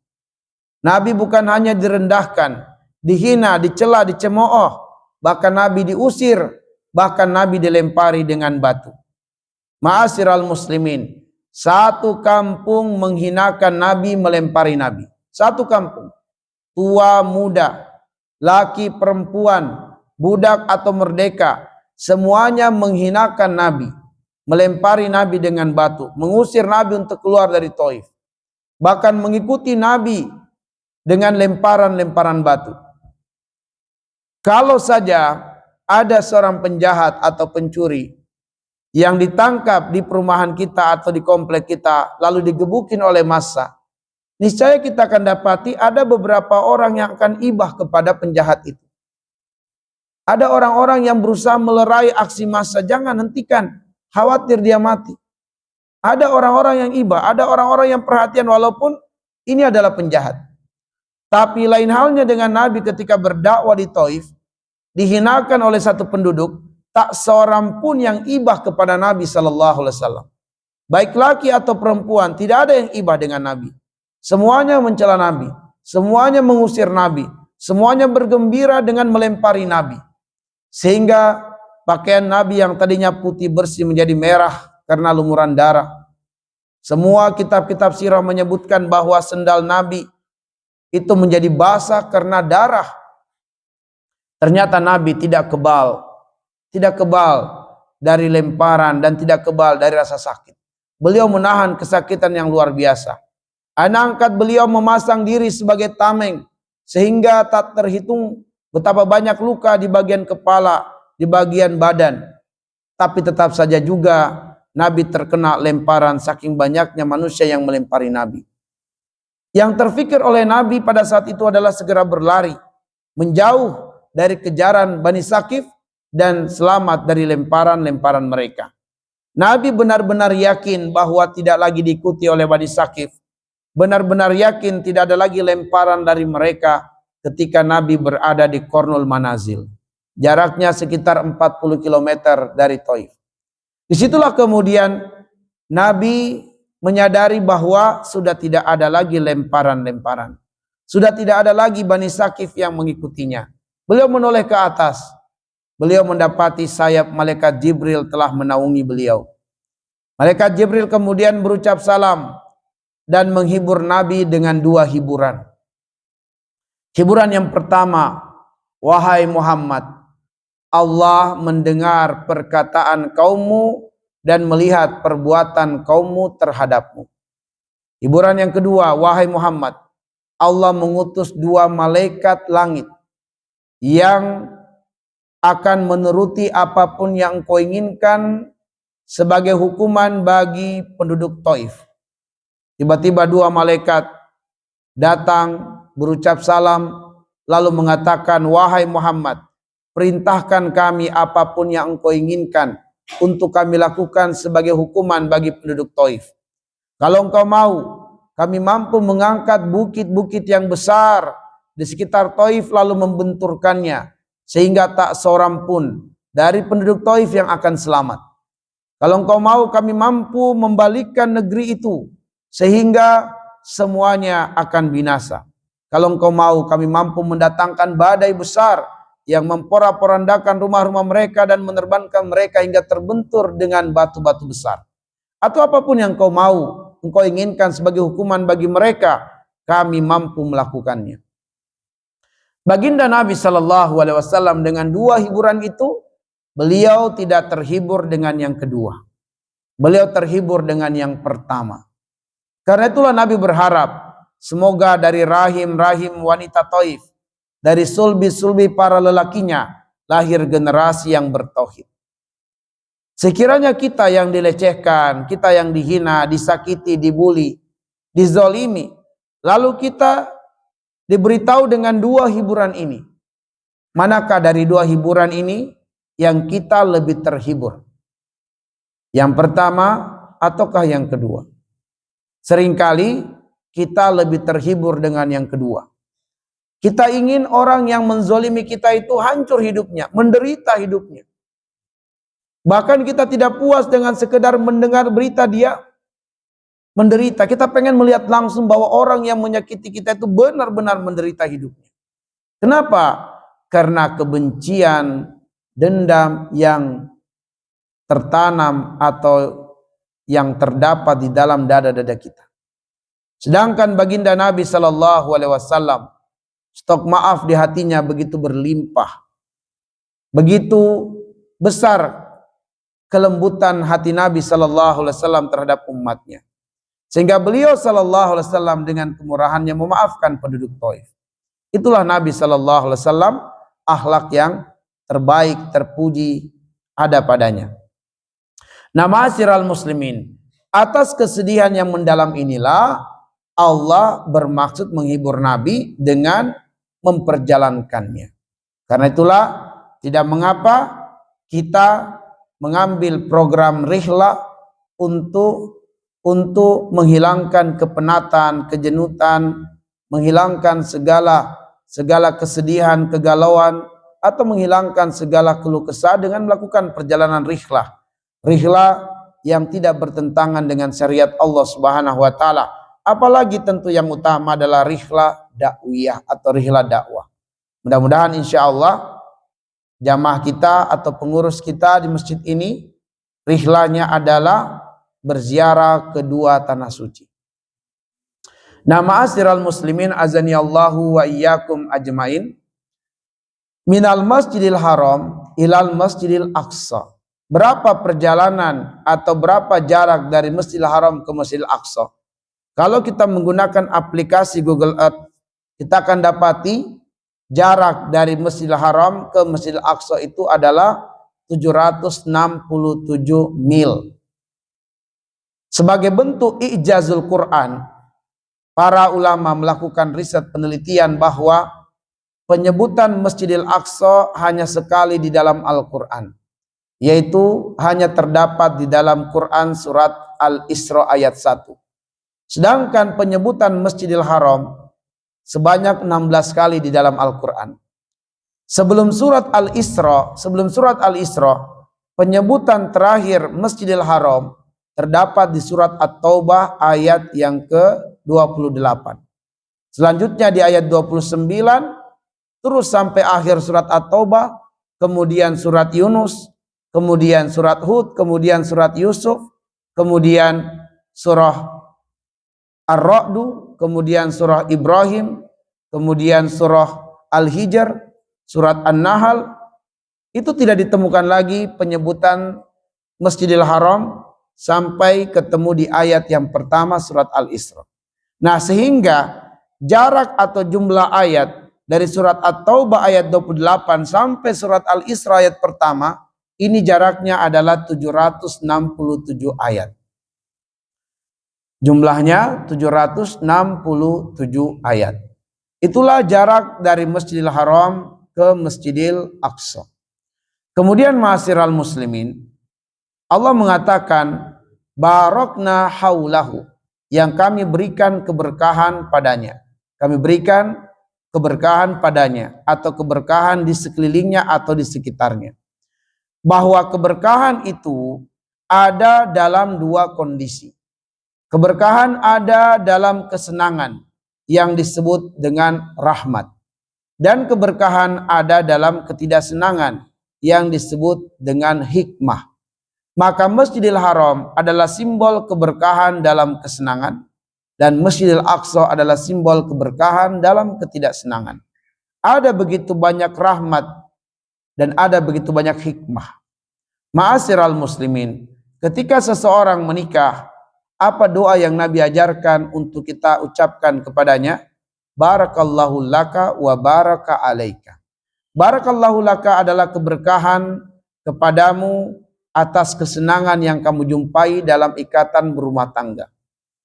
Speaker 1: Nabi bukan hanya direndahkan, dihina, dicela, dicemooh, bahkan Nabi diusir, bahkan Nabi dilempari dengan batu. Ma'asyiral muslimin, satu kampung menghinakan Nabi, melempari Nabi. Satu kampung, tua muda, laki perempuan, budak atau merdeka, semuanya menghinakan Nabi, melempari Nabi dengan batu, mengusir Nabi untuk keluar dari Taif, bahkan mengikuti Nabi dengan lemparan-lemparan batu. Kalau saja ada seorang penjahat atau pencuri yang ditangkap di perumahan kita atau di komplek kita lalu digebukin oleh massa, niscaya kita akan dapati ada beberapa orang yang akan ibah kepada penjahat itu. Ada orang-orang yang berusaha melerai aksi massa, jangan, hentikan, khawatir dia mati. Ada orang-orang yang ibah, ada orang-orang yang perhatian walaupun ini adalah penjahat. Tapi lain halnya dengan Nabi ketika berdakwah di Taif, dihinakan oleh satu penduduk, tak seorang pun yang ibah kepada Nabi SAW. Baik laki atau perempuan, tidak ada yang ibah dengan Nabi. Semuanya mencela Nabi, semuanya mengusir Nabi, semuanya bergembira dengan melempari Nabi. Sehingga pakaian Nabi yang tadinya putih bersih menjadi merah karena lumuran darah. Semua kitab-kitab sirah menyebutkan bahwa sendal Nabi itu menjadi basah karena darah. Ternyata Nabi tidak kebal dari lemparan dan tidak kebal dari rasa sakit. Beliau menahan kesakitan yang luar biasa. Anak angkat beliau memasang diri sebagai tameng, sehingga tak terhitung betapa banyak luka di bagian kepala, di bagian badan. Tapi tetap saja juga Nabi terkena lemparan saking banyaknya manusia yang melempari Nabi. Yang terfikir oleh Nabi pada saat itu adalah segera berlari, menjauh dari kejaran Bani Sakif dan selamat dari lemparan-lemparan mereka. Nabi benar-benar yakin bahwa tidak lagi diikuti oleh Bani Sakif. Benar-benar yakin tidak ada lagi lemparan dari mereka ketika Nabi berada di Qornul Manazil. Jaraknya sekitar 40 km dari Taif. Disitulah kemudian Nabi menyadari bahwa sudah tidak ada lagi lemparan-lemparan. Sudah tidak ada lagi Bani Sakif yang mengikutinya. Beliau menoleh ke atas. Beliau mendapati sayap malaikat Jibril telah menaungi beliau. Malaikat Jibril kemudian berucap salam dan menghibur Nabi dengan 2 hiburan. Hiburan yang pertama, wahai Muhammad, Allah mendengar perkataan kaummu dan melihat perbuatan kaummu terhadapmu. Hiburan yang kedua, wahai Muhammad, Allah mengutus 2 malaikat langit yang akan menuruti apapun yang engkau inginkan sebagai hukuman bagi penduduk Taif. Tiba-tiba 2 malaikat datang berucap salam lalu mengatakan, wahai Muhammad, perintahkan kami apapun yang engkau inginkan untuk kami lakukan sebagai hukuman bagi penduduk Taif. Kalau engkau mau, kami mampu mengangkat bukit-bukit yang besar di sekitar Taif lalu membenturkannya sehingga tak seorang pun dari penduduk Taif yang akan selamat. Kalau engkau mau, kami mampu membalikkan negeri itu sehingga semuanya akan binasa. Kalau engkau mau, kami mampu mendatangkan badai besar yang memporak-porandakan rumah-rumah mereka dan menerbangkan mereka hingga terbentur dengan batu-batu besar. Atau apapun yang engkau mau, engkau inginkan sebagai hukuman bagi mereka, kami mampu melakukannya. Baginda Nabi SAW dengan 2 hiburan itu, beliau tidak terhibur dengan yang kedua. Beliau terhibur dengan yang pertama. Karena itulah Nabi berharap, semoga dari rahim-rahim wanita Taif, dari sulbi-sulbi para lelakinya, lahir generasi yang bertauhid. Sekiranya kita yang dilecehkan, kita yang dihina, disakiti, dibuli, dizolimi, lalu kita diberitahu dengan 2 hiburan ini, manakah dari 2 hiburan ini yang kita lebih terhibur? Yang pertama ataukah yang kedua? Seringkali kita lebih terhibur dengan yang kedua. Kita ingin orang yang menzolimi kita itu hancur hidupnya, menderita hidupnya. Bahkan kita tidak puas dengan sekedar mendengar berita dia menderita. Kita pengen melihat langsung bahwa orang yang menyakiti kita itu benar-benar menderita hidupnya. Kenapa? Karena kebencian, dendam yang tertanam atau yang terdapat di dalam dada-dada kita. Sedangkan baginda Nabi SAW, stok maaf di hatinya begitu berlimpah. Begitu besar kelembutan hati Nabi SAW terhadap umatnya. Sehingga beliau SAW dengan kemurahannya memaafkan penduduk Taif. Itulah Nabi SAW, akhlak yang terbaik, terpuji ada padanya. Nah, ma'asyiral muslimin, atas kesedihan yang mendalam inilah Allah bermaksud menghibur Nabi dengan memperjalankannya. Karena itulah tidak mengapa kita mengambil program rihlah untuk menghilangkan kepenatan, kejenutan, menghilangkan segala kesedihan, kegalauan, atau menghilangkan segala keluh kesah dengan melakukan perjalanan rihlah. Rihlah yang tidak bertentangan dengan syariat Allah Subhanahu wa taala. Apalagi tentu yang utama adalah rihlah dakwiyah atau rihlah dakwah. Mudah-mudahan insyaallah jamaah kita atau pengurus kita di masjid ini rihlahnya adalah berziarah ke 2 tanah suci. Nah, ma'asyiral muslimin azanillahu wa iyyakum ajmain. Minal Masjidil Haram ilal Masjidil Aqsa. Berapa perjalanan atau berapa jarak dari Masjidil Haram ke Masjidil Aqsa? Kalau kita menggunakan aplikasi Google Earth, kita akan dapati jarak dari Masjidil Haram ke Masjidil Aqsa itu adalah 767 mil. Sebagai bentuk i'jazul Quran, para ulama melakukan riset penelitian bahwa penyebutan Masjidil Aqsa hanya sekali di dalam Al-Quran, yaitu hanya terdapat di dalam Quran surat Al-Isra ayat 1. Sedangkan penyebutan Masjidil Haram sebanyak 16 kali di dalam Al-Quran. Sebelum surat Al-Isra, penyebutan terakhir Masjidil Haram terdapat di surat At-Taubah ayat yang ke-28. Selanjutnya di ayat 29 terus sampai akhir surat At-Taubah, kemudian surat Yunus, kemudian surat Hud, kemudian surat Yusuf, kemudian surah Ar-Ra'du, kemudian surah Ibrahim, kemudian surah Al-Hijr, surat An-Nahl, itu tidak ditemukan lagi penyebutan Masjidil Haram sampai ketemu di ayat yang pertama surat Al-Isra. Nah, sehingga jarak atau jumlah ayat dari surat At-Taubah ayat 28 sampai surat Al-Isra ayat pertama, ini jaraknya adalah 767 ayat. Jumlahnya 767 ayat. Itulah jarak dari Masjidil Haram ke Masjidil Aqsa. Kemudian ma'asyiral muslimin, Allah mengatakan barakna haulahu, yang kami berikan keberkahan padanya. Kami berikan keberkahan padanya atau keberkahan di sekelilingnya atau di sekitarnya. Bahwa keberkahan itu ada dalam dua kondisi. Keberkahan ada dalam kesenangan yang disebut dengan rahmat, dan keberkahan ada dalam ketidaksenangan yang disebut dengan hikmah. Maka Masjidil Haram adalah simbol keberkahan dalam kesenangan, dan Masjidil Aqsa adalah simbol keberkahan dalam ketidaksenangan. Ada begitu banyak rahmat dan ada begitu banyak hikmah. Ma'asyiral muslimin, ketika seseorang menikah, apa doa yang Nabi ajarkan untuk kita ucapkan kepadanya? Barakallahu laka wa baraka alaika. Barakallahu laka adalah keberkahan kepadamu atas kesenangan yang kamu jumpai dalam ikatan berumah tangga.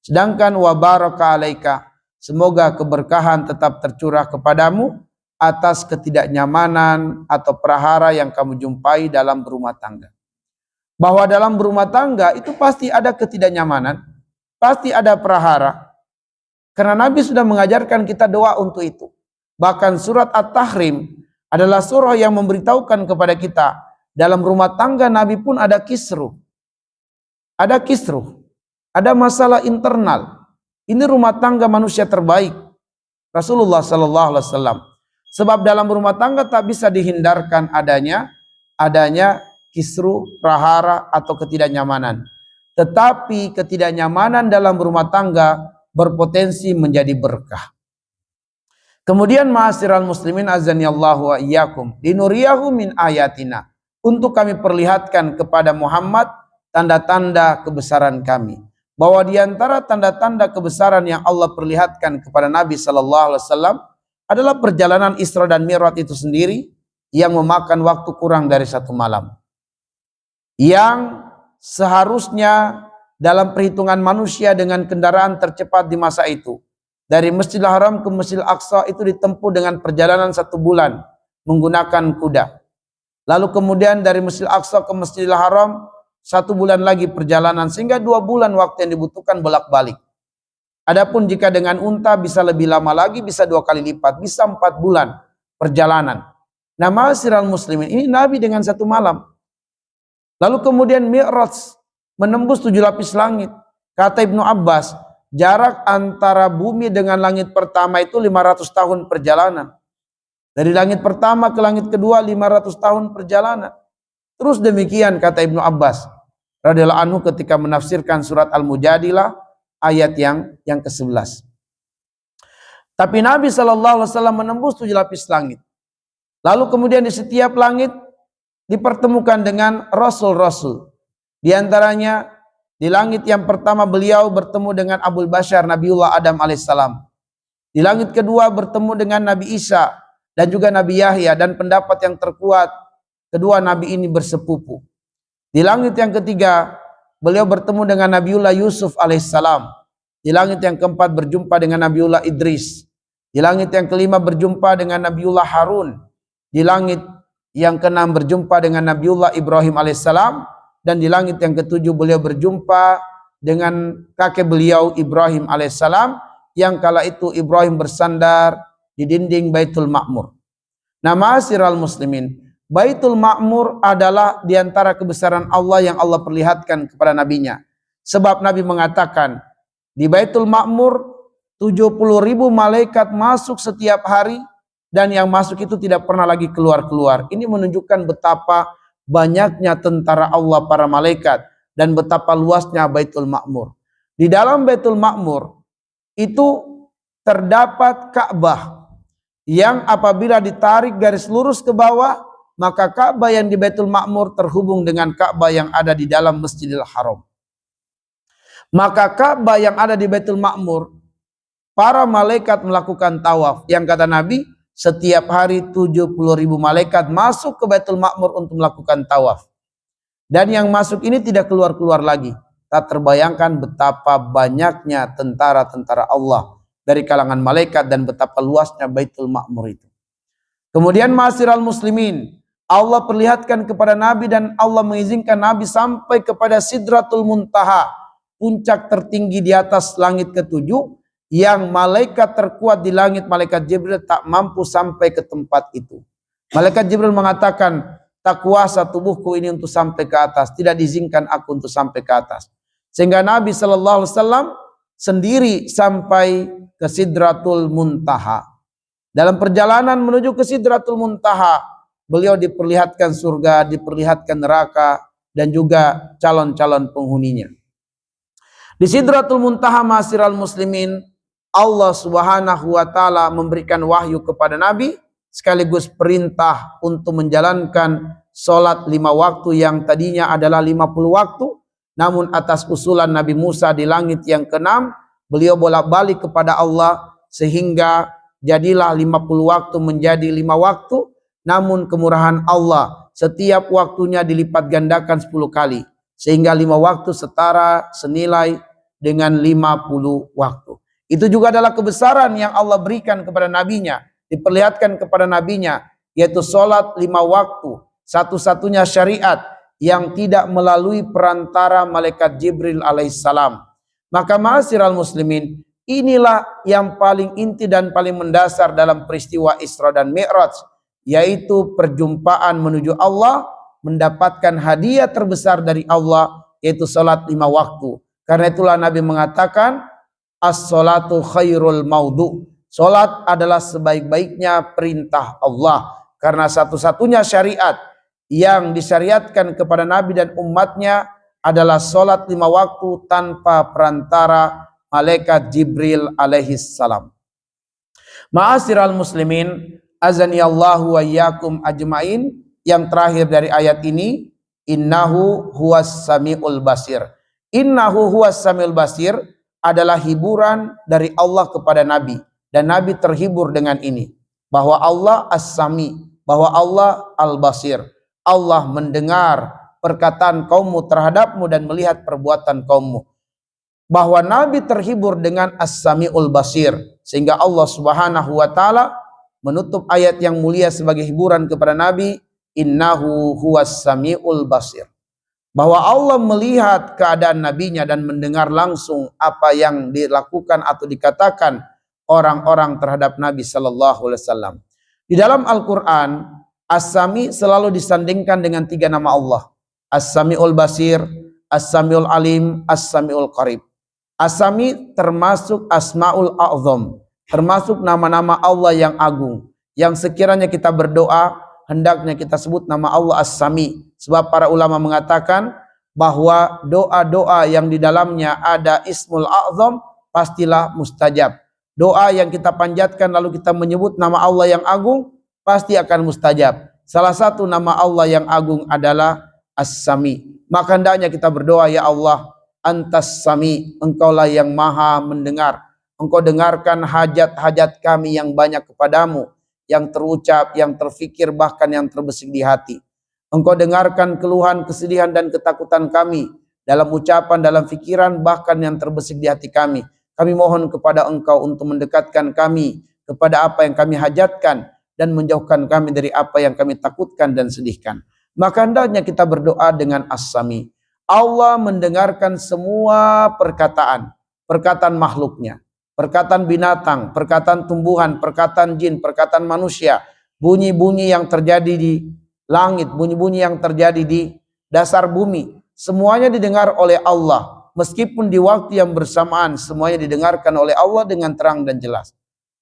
Speaker 1: Sedangkan wa baraka alaika, semoga keberkahan tetap tercurah kepadamu atas ketidaknyamanan atau prahara yang kamu jumpai dalam berumah tangga. Bahwa dalam berumah tangga itu pasti ada ketidaknyamanan, pasti ada prahara. Karena Nabi sudah mengajarkan kita doa untuk itu. Bahkan surat At-Tahrim adalah surah yang memberitahukan kepada kita, dalam rumah tangga Nabi pun ada kisruh. Ada kisruh, ada masalah internal. Ini rumah tangga manusia terbaik, Rasulullah sallallahu alaihi wasallam. Sebab dalam rumah tangga tak bisa dihindarkan adanya kisruh, prahara atau ketidaknyamanan. Tetapi ketidaknyamanan dalam rumah tangga berpotensi menjadi berkah. Kemudian ma'asyiral muslimin azanillahu wa iyyakum, linuriyahu min ayatina, untuk kami perlihatkan kepada Muhammad tanda-tanda kebesaran kami. Bahwa di antara tanda-tanda kebesaran yang Allah perlihatkan kepada Nabi sallallahu alaihi wasallam adalah perjalanan Isra dan Mi'raj itu sendiri, yang memakan waktu kurang dari 1 malam. Yang seharusnya dalam perhitungan manusia dengan kendaraan tercepat di masa itu, dari Masjidil Haram ke Masjidil Aqsa itu ditempuh dengan perjalanan 1 bulan menggunakan kuda. Lalu kemudian dari Masjidil Aqsa ke Masjidil Haram 1 bulan lagi perjalanan, sehingga 2 bulan waktu yang dibutuhkan bolak-balik. Adapun jika dengan unta bisa lebih lama lagi, bisa 2 kali lipat, bisa 4 bulan perjalanan. Nah, ma'asyiral muslimin, ini Nabi dengan 1 malam. Lalu kemudian Mi'raj, menembus 7 lapis langit. Kata Ibnu Abbas, jarak antara bumi dengan langit pertama itu 500 tahun perjalanan. Dari langit pertama ke langit kedua 500 tahun perjalanan. Terus demikian kata Ibnu Abbas radhiyallahu anhu ketika menafsirkan surat Al-Mujadilah ayat yang ke-11. Tapi Nabi sallallahu alaihi wasallam menembus 7 lapis langit. Lalu kemudian di setiap langit dipertemukan dengan rasul-rasul. Di antaranya di langit yang pertama beliau bertemu dengan Abul Bashar Nabiullah Adam alaihissalam. Di langit kedua bertemu dengan Nabi Isa dan juga Nabi Yahya, dan pendapat yang terkuat kedua nabi ini bersepupu. Di langit yang ketiga beliau bertemu dengan Nabiullah Yusuf alaihissalam. Di langit yang keempat berjumpa dengan Nabiullah Idris. Di langit yang kelima berjumpa dengan Nabiullah Harun. Di langit yang keenam berjumpa dengan Nabiullah Ibrahim alaihissalam, dan di langit yang ketujuh beliau berjumpa dengan kakek beliau Ibrahim alaihissalam, yang kala itu Ibrahim bersandar di dinding Baitul Ma'mur. Nah, ma'asyiral muslimin, Baitul Ma'mur adalah di antara kebesaran Allah yang Allah perlihatkan kepada nabinya. Sebab Nabi mengatakan, di Baitul Ma'mur 70.000 malaikat masuk setiap hari, dan yang masuk itu tidak pernah lagi keluar-keluar. Ini menunjukkan betapa banyaknya tentara Allah para malaikat dan betapa luasnya Baitul Ma'mur. Di dalam Baitul Ma'mur itu terdapat Ka'bah yang apabila ditarik garis lurus ke bawah, maka Ka'bah yang di Baitul Ma'mur terhubung dengan Ka'bah yang ada di dalam Masjidil Haram. Maka Ka'bah yang ada di Baitul Ma'mur, para malaikat melakukan tawaf. Yang kata Nabi, setiap hari 70.000 malaikat masuk ke Baitul Ma'mur untuk melakukan tawaf. Dan yang masuk ini tidak keluar-keluar lagi. Tak terbayangkan betapa banyaknya tentara-tentara Allah dari kalangan malaikat dan betapa luasnya Baitul Ma'mur itu. Kemudian ma'asyiral muslimin, Allah perlihatkan kepada Nabi dan Allah mengizinkan Nabi sampai kepada Sidratul Muntaha, puncak tertinggi di atas langit ketujuh, yang malaikat terkuat di langit, malaikat Jibril, tak mampu sampai ke tempat itu. Malaikat Jibril mengatakan, tak kuasa tubuhku ini untuk sampai ke atas, tidak diizinkan aku untuk sampai ke atas. Sehingga Nabi SAW sendiri sampai ke Sidratul Muntaha. Dalam perjalanan menuju ke Sidratul Muntaha, beliau diperlihatkan surga, diperlihatkan neraka, dan juga calon-calon penghuninya. Di Sidratul Muntaha, ma'asyiral muslimin, Allah Subhanahu wa Ta'ala memberikan wahyu kepada Nabi, sekaligus perintah untuk menjalankan sholat 5 waktu yang tadinya adalah 50 waktu. Namun atas usulan Nabi Musa di langit yang ke-6, beliau bolak-balik kepada Allah sehingga jadilah 50 waktu menjadi 5 waktu. Namun kemurahan Allah, setiap waktunya dilipat gandakan 10 kali, sehingga 5 waktu setara senilai dengan 50 waktu. Itu juga adalah kebesaran yang Allah berikan kepada nabinya, diperlihatkan kepada nabinya, yaitu sholat 5 waktu, satu-satunya syariat yang tidak melalui perantara malaikat Jibril alaihissalam. Maka ma'asyiral muslimin, inilah yang paling inti dan paling mendasar dalam peristiwa Isra dan Mi'raj, yaitu perjumpaan menuju Allah, mendapatkan hadiah terbesar dari Allah, yaitu salat 5 waktu. Karena itulah Nabi mengatakan, as-salatu khairul maudhu. Salat adalah sebaik-baiknya perintah Allah, karena satu-satunya syariat yang disyariatkan kepada Nabi dan umatnya adalah salat 5 waktu tanpa perantara malaikat Jibril alaihissalam. Ma'asyiral muslimin, azani Allahu wa iyyakum ajmain. Yang terakhir dari ayat ini, innahu huwas samiul basir. Innahu huwas samiul basir adalah hiburan dari Allah kepada Nabi, dan Nabi terhibur dengan ini, bahwa Allah as-sami, bahwa Allah al-basir. Allah mendengar perkataan kaummu terhadapmu dan melihat perbuatan kaummu. Bahwa Nabi terhibur dengan as-samiul basir, sehingga Allah Subhanahu wa Ta'ala menutup ayat yang mulia sebagai hiburan kepada Nabi, innahu huwas samiul basir. Bahwa Allah melihat keadaan nabinya dan mendengar langsung apa yang dilakukan atau dikatakan orang-orang terhadap Nabi sallallahu alaihi wasallam. Di dalam Al-Qur'an, As-Sami selalu disandingkan dengan 3 nama Allah. As-Sami'ul Basir, As-Sami'ul Alim, As-Sami'ul Qarib. As-Sami termasuk Asma'ul A'zam, termasuk nama-nama Allah yang agung, yang sekiranya kita berdoa, hendaknya kita sebut nama Allah As-Sami. Sebab para ulama mengatakan bahwa doa-doa yang di dalamnya ada Ismul A'zam pastilah mustajab. Doa yang kita panjatkan lalu kita menyebut nama Allah yang agung pasti akan mustajab. Salah satu nama Allah yang agung adalah As-Sami. Maka hendaknya kita berdoa, ya Allah, Antas Sami, Engkaulah yang maha mendengar. Engkau dengarkan hajat-hajat kami yang banyak kepadamu, yang terucap, yang terfikir, bahkan yang terbesit di hati. Engkau dengarkan keluhan, kesedihan, dan ketakutan kami dalam ucapan, dalam fikiran, bahkan yang terbesit di hati kami. Kami mohon kepada Engkau untuk mendekatkan kami kepada apa yang kami hajatkan dan menjauhkan kami dari apa yang kami takutkan dan sedihkan. Maka hendaknya kita berdoa dengan As-Sami. Allah mendengarkan semua perkataan, perkataan makhluknya, perkataan binatang, perkataan tumbuhan, perkataan jin, perkataan manusia, bunyi-bunyi yang terjadi di langit, bunyi-bunyi yang terjadi di dasar bumi, semuanya didengar oleh Allah. Meskipun di waktu yang bersamaan, semuanya didengarkan oleh Allah dengan terang dan jelas.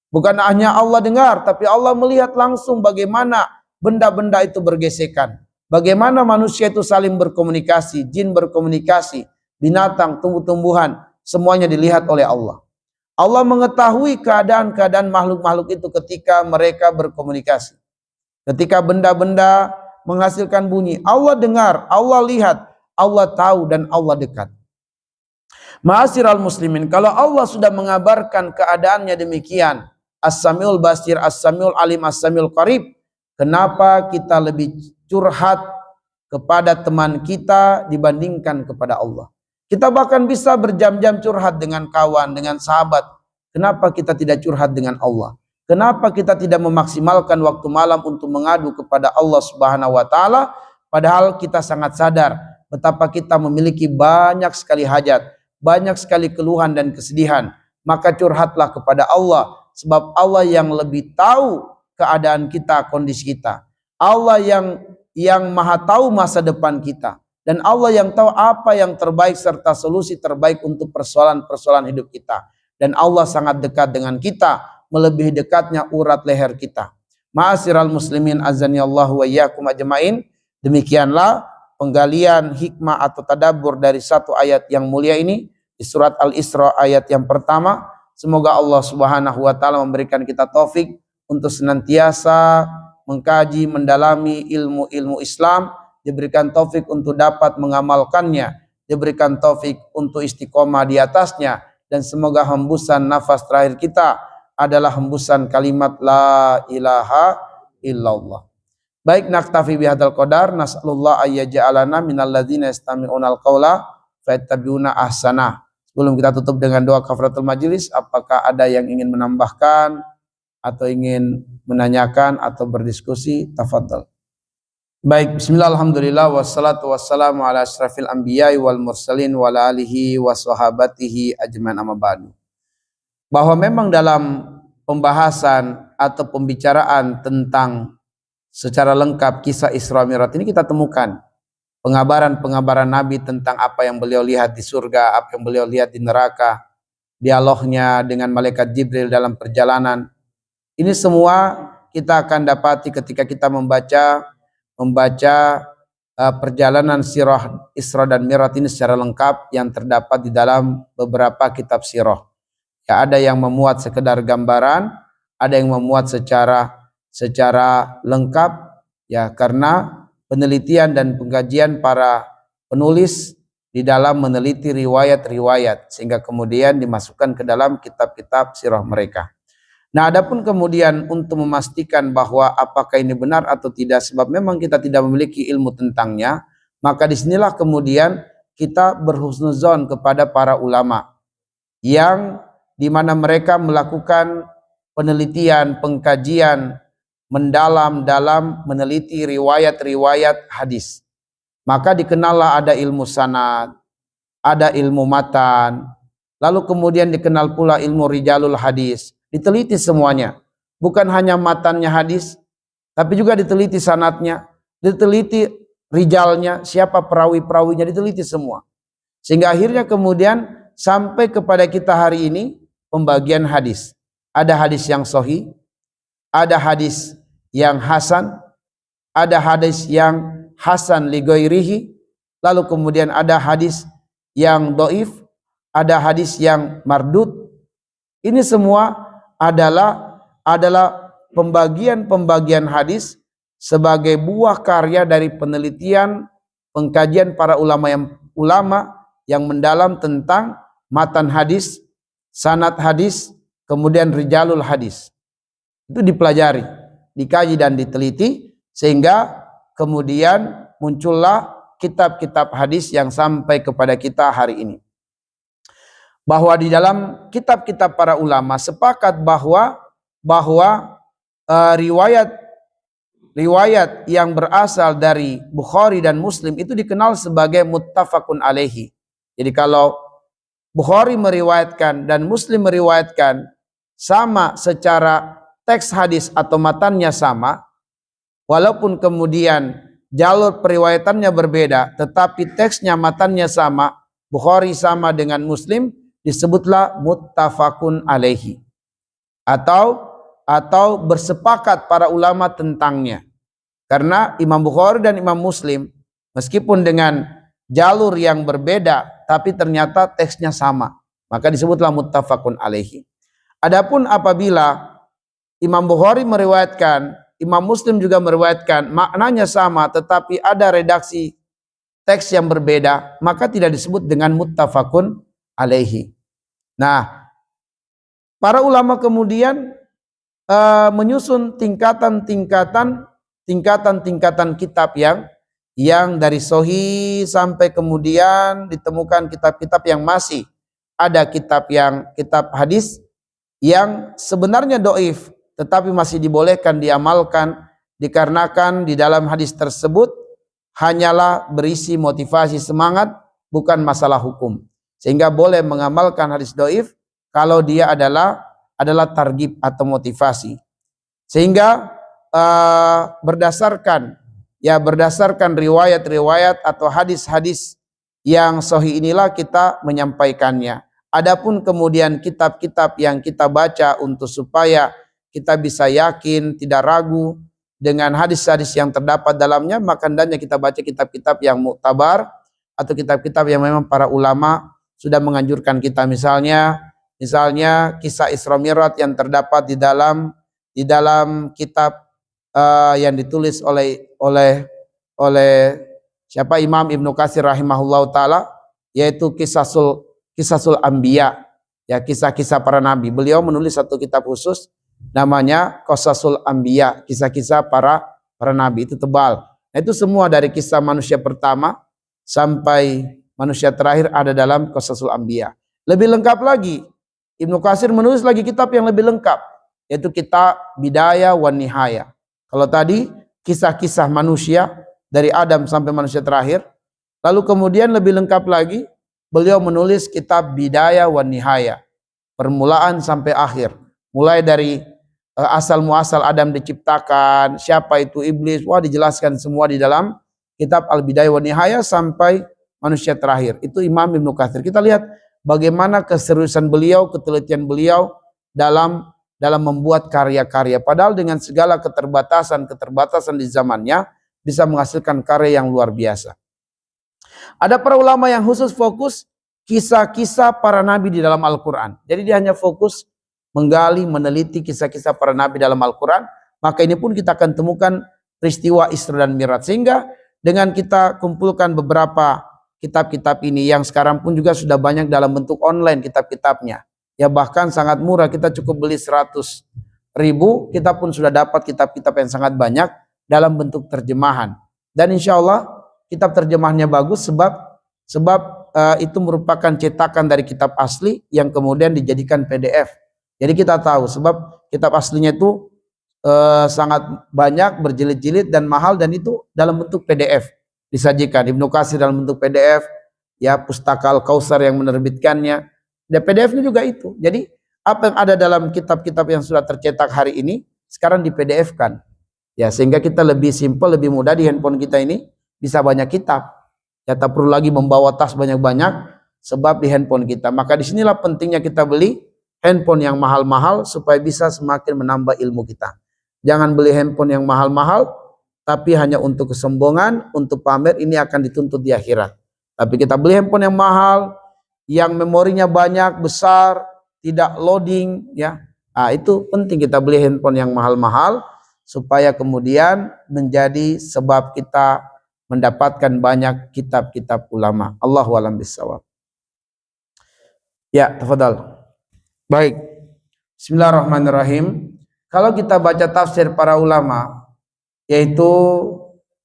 Speaker 1: Bukan hanya Allah dengar, tapi Allah melihat langsung bagaimana benda-benda itu bergesekan. Bagaimana manusia itu saling berkomunikasi, jin berkomunikasi, binatang, tumbuh-tumbuhan, semuanya dilihat oleh Allah. Allah mengetahui keadaan-keadaan makhluk-makhluk itu ketika mereka berkomunikasi. Ketika benda-benda menghasilkan bunyi, Allah dengar, Allah lihat, Allah tahu, dan Allah dekat. Ma'asyiral muslimin, kalau Allah sudah mengabarkan keadaannya demikian, As-Samiul Basir, As-Samiul Alim, As-Samiul Qarib, kenapa kita lebih curhat kepada teman kita dibandingkan kepada Allah? Kita bahkan bisa berjam-jam curhat dengan kawan, dengan sahabat. Kenapa kita tidak curhat dengan Allah? Kenapa kita tidak memaksimalkan waktu malam untuk mengadu kepada Allah Subhanahu wa taala, padahal kita sangat sadar betapa kita memiliki banyak sekali hajat, banyak sekali keluhan dan kesedihan. Maka curhatlah kepada Allah, sebab Allah yang lebih tahu keadaan kita, kondisi kita. Allah yang maha tahu masa depan kita. Dan Allah yang tahu apa yang terbaik serta solusi terbaik untuk persoalan-persoalan hidup kita. Dan Allah sangat dekat dengan kita, melebihi dekatnya urat leher kita. Ma'asyiral muslimin azani Allah wa iyyakum ajmain. Demikianlah penggalian hikmah atau tadabbur dari satu ayat yang mulia ini di surat Al-Isra ayat yang pertama. Semoga Allah Subhanahu wa taala memberikan kita taufik untuk senantiasa mengkaji, mendalami ilmu-ilmu Islam, diberikan taufik untuk dapat mengamalkannya, diberikan taufik untuk istiqomah di atasnya, dan semoga hembusan nafas terakhir kita adalah hembusan kalimat la ilaha illallah. Baik, naktafi bihadzal qadar, nas'alullah ayyaj'alana minal ladzina yastami'unal qaula fayattabi'una ahsanah. Sebelum kita tutup dengan doa kafaratul majelis, apakah ada yang ingin menambahkan atau ingin menanyakan atau berdiskusi? Tafadhal. Baik, bismillah, alhamdulillah, wassalatu wassalamu ala asyrafil anbiya'i wal mursalin wa ala alihi wa sahabatihi ajmain, amma ba'du. Bahwa memang dalam pembahasan atau pembicaraan tentang secara lengkap kisah Isra Mi'raj ini kita temukan pengabaran-pengabaran Nabi tentang apa yang beliau lihat di surga, apa yang beliau lihat di neraka, dialognya dengan malaikat Jibril dalam perjalanan. Ini semua kita akan dapati ketika kita membaca perjalanan sirah Isra dan Mi'raj ini secara lengkap yang terdapat di dalam beberapa kitab sirah. Ya, ada yang memuat sekedar gambaran, ada yang memuat secara lengkap, ya, karena penelitian dan pengkajian para penulis di dalam meneliti riwayat-riwayat sehingga kemudian dimasukkan ke dalam kitab-kitab sirah mereka. Nah, adapun kemudian untuk memastikan bahwa apakah ini benar atau tidak, sebab memang kita tidak memiliki ilmu tentangnya, maka disinilah kemudian kita berhusnuzon kepada para ulama yang dimana mereka melakukan penelitian, pengkajian mendalam dalam meneliti riwayat-riwayat hadis. Maka dikenallah ada ilmu sanad, ada ilmu matan, lalu kemudian dikenal pula ilmu rijalul hadis. Diteliti semuanya, bukan hanya matannya hadis, tapi juga diteliti sanadnya, diteliti rijalnya, siapa perawi-perawinya, diteliti semua. Sehingga akhirnya kemudian sampai kepada kita hari ini pembagian hadis. Ada hadis yang sahih, ada hadis yang hasan, ada hadis yang hasan li ghairihi, lalu kemudian ada hadis yang dhaif, ada hadis yang mardud. Ini semua adalah pembagian hadis sebagai buah karya dari penelitian pengkajian para ulama yang mendalam tentang matan hadis, sanad hadis, kemudian rijalul hadis. Itu dipelajari, dikaji dan diteliti sehingga kemudian muncullah kitab-kitab hadis yang sampai kepada kita hari ini. Bahwa di dalam kitab-kitab para ulama sepakat bahwa riwayat yang berasal dari Bukhari dan Muslim itu dikenal sebagai muttafaqun alaihi. Jadi kalau Bukhari meriwayatkan dan Muslim meriwayatkan sama secara teks hadis atau matannya sama, walaupun kemudian jalur periwayatannya berbeda, tetapi teksnya matannya sama, Bukhari sama dengan Muslim, disebutlah muttafaqun alaihi atau bersepakat para ulama tentangnya. Karena Imam Bukhari dan Imam Muslim meskipun dengan jalur yang berbeda tapi ternyata teksnya sama, maka disebutlah muttafaqun alaihi. Adapun apabila Imam Bukhari meriwayatkan, Imam Muslim juga meriwayatkan, maknanya sama tetapi ada redaksi teks yang berbeda, maka tidak disebut dengan muttafaqun alaihi. Nah, para ulama kemudian menyusun tingkatan-tingkatan kitab yang dari sahih sampai kemudian ditemukan kitab-kitab yang masih ada kitab hadis yang sebenarnya doif tetapi masih dibolehkan diamalkan dikarenakan di dalam hadis tersebut hanyalah berisi motivasi semangat, bukan masalah hukum, sehingga boleh mengamalkan hadis doif kalau dia adalah targhib atau motivasi. Sehingga berdasarkan riwayat-riwayat atau hadis-hadis yang sahih inilah kita menyampaikannya. Adapun kemudian kitab-kitab yang kita baca untuk supaya kita bisa yakin, tidak ragu dengan hadis-hadis yang terdapat dalamnya, maka hendaknya kita baca kitab-kitab yang muktabar atau kitab-kitab yang memang para ulama sudah menganjurkan kita. Misalnya kisah Isra Mi'raj yang terdapat di dalam kitab yang ditulis oleh siapa, Imam Ibnu Katsir rahimahullahu taala, yaitu Qisasul Anbiya, ya, kisah-kisah para nabi. Beliau menulis satu kitab khusus namanya Qisasul Anbiya, kisah-kisah para nabi, itu tebal. Nah, itu semua dari kisah manusia pertama sampai manusia terakhir ada dalam Qisasul Anbiya. Lebih lengkap lagi, Ibnu Katsir menulis lagi kitab yang lebih lengkap, yaitu kitab Bidayah wan Nihayah. Kalau tadi kisah-kisah manusia dari Adam sampai manusia terakhir, lalu kemudian lebih lengkap lagi beliau menulis kitab Bidayah wan Nihayah, permulaan sampai akhir, mulai dari asal muasal Adam diciptakan, siapa itu iblis, dijelaskan semua di dalam kitab Al-Bidayah wan Nihayah sampai manusia terakhir. Itu Imam Ibnu Katsir. Kita lihat bagaimana keseriusan beliau, ketelitian beliau dalam membuat karya-karya, padahal dengan segala keterbatasan di zamannya bisa menghasilkan karya yang luar biasa. Ada para ulama yang khusus fokus kisah-kisah para nabi di dalam Al-Quran. Jadi dia hanya fokus menggali, meneliti kisah-kisah para nabi dalam Al-Quran. Maka ini pun kita akan temukan peristiwa Isra dan Mi'raj. Sehingga dengan kita kumpulkan beberapa kitab-kitab ini yang sekarang pun juga sudah banyak dalam bentuk online kitab-kitabnya. Ya, bahkan sangat murah, kita cukup beli 100.000, kita pun sudah dapat kitab-kitab yang sangat banyak dalam bentuk terjemahan. Dan insya Allah kitab terjemahannya bagus sebab itu merupakan cetakan dari kitab asli yang kemudian dijadikan PDF. Jadi kita tahu sebab kitab aslinya itu sangat banyak, berjilid-jilid dan mahal, dan itu dalam bentuk PDF disajikan. Ibnu Katsir dalam bentuk PDF, ya, Pustaka Al-Kautsar yang menerbitkannya, dan PDF-nya juga itu. Jadi apa yang ada dalam kitab-kitab yang sudah tercetak hari ini sekarang di PDF-kan. Ya, sehingga kita lebih simpel, lebih mudah di handphone kita ini bisa banyak kitab. Ya, tak perlu lagi membawa tas banyak-banyak sebab di handphone kita. Maka disinilah pentingnya kita beli handphone yang mahal-mahal supaya bisa semakin menambah ilmu kita. Jangan beli handphone yang mahal-mahal tapi hanya untuk kesombongan, untuk pamer, ini akan dituntut di akhirat. Tapi kita beli handphone yang mahal, yang memorinya banyak, besar, tidak loading, ya. Nah, itu penting kita beli handphone yang mahal-mahal supaya kemudian menjadi sebab kita mendapatkan banyak kitab-kitab ulama. Allahu a'lam bishawab. Ya, tafadhal. Baik. Bismillahirrahmanirrahim. Kalau kita baca tafsir para ulama, yaitu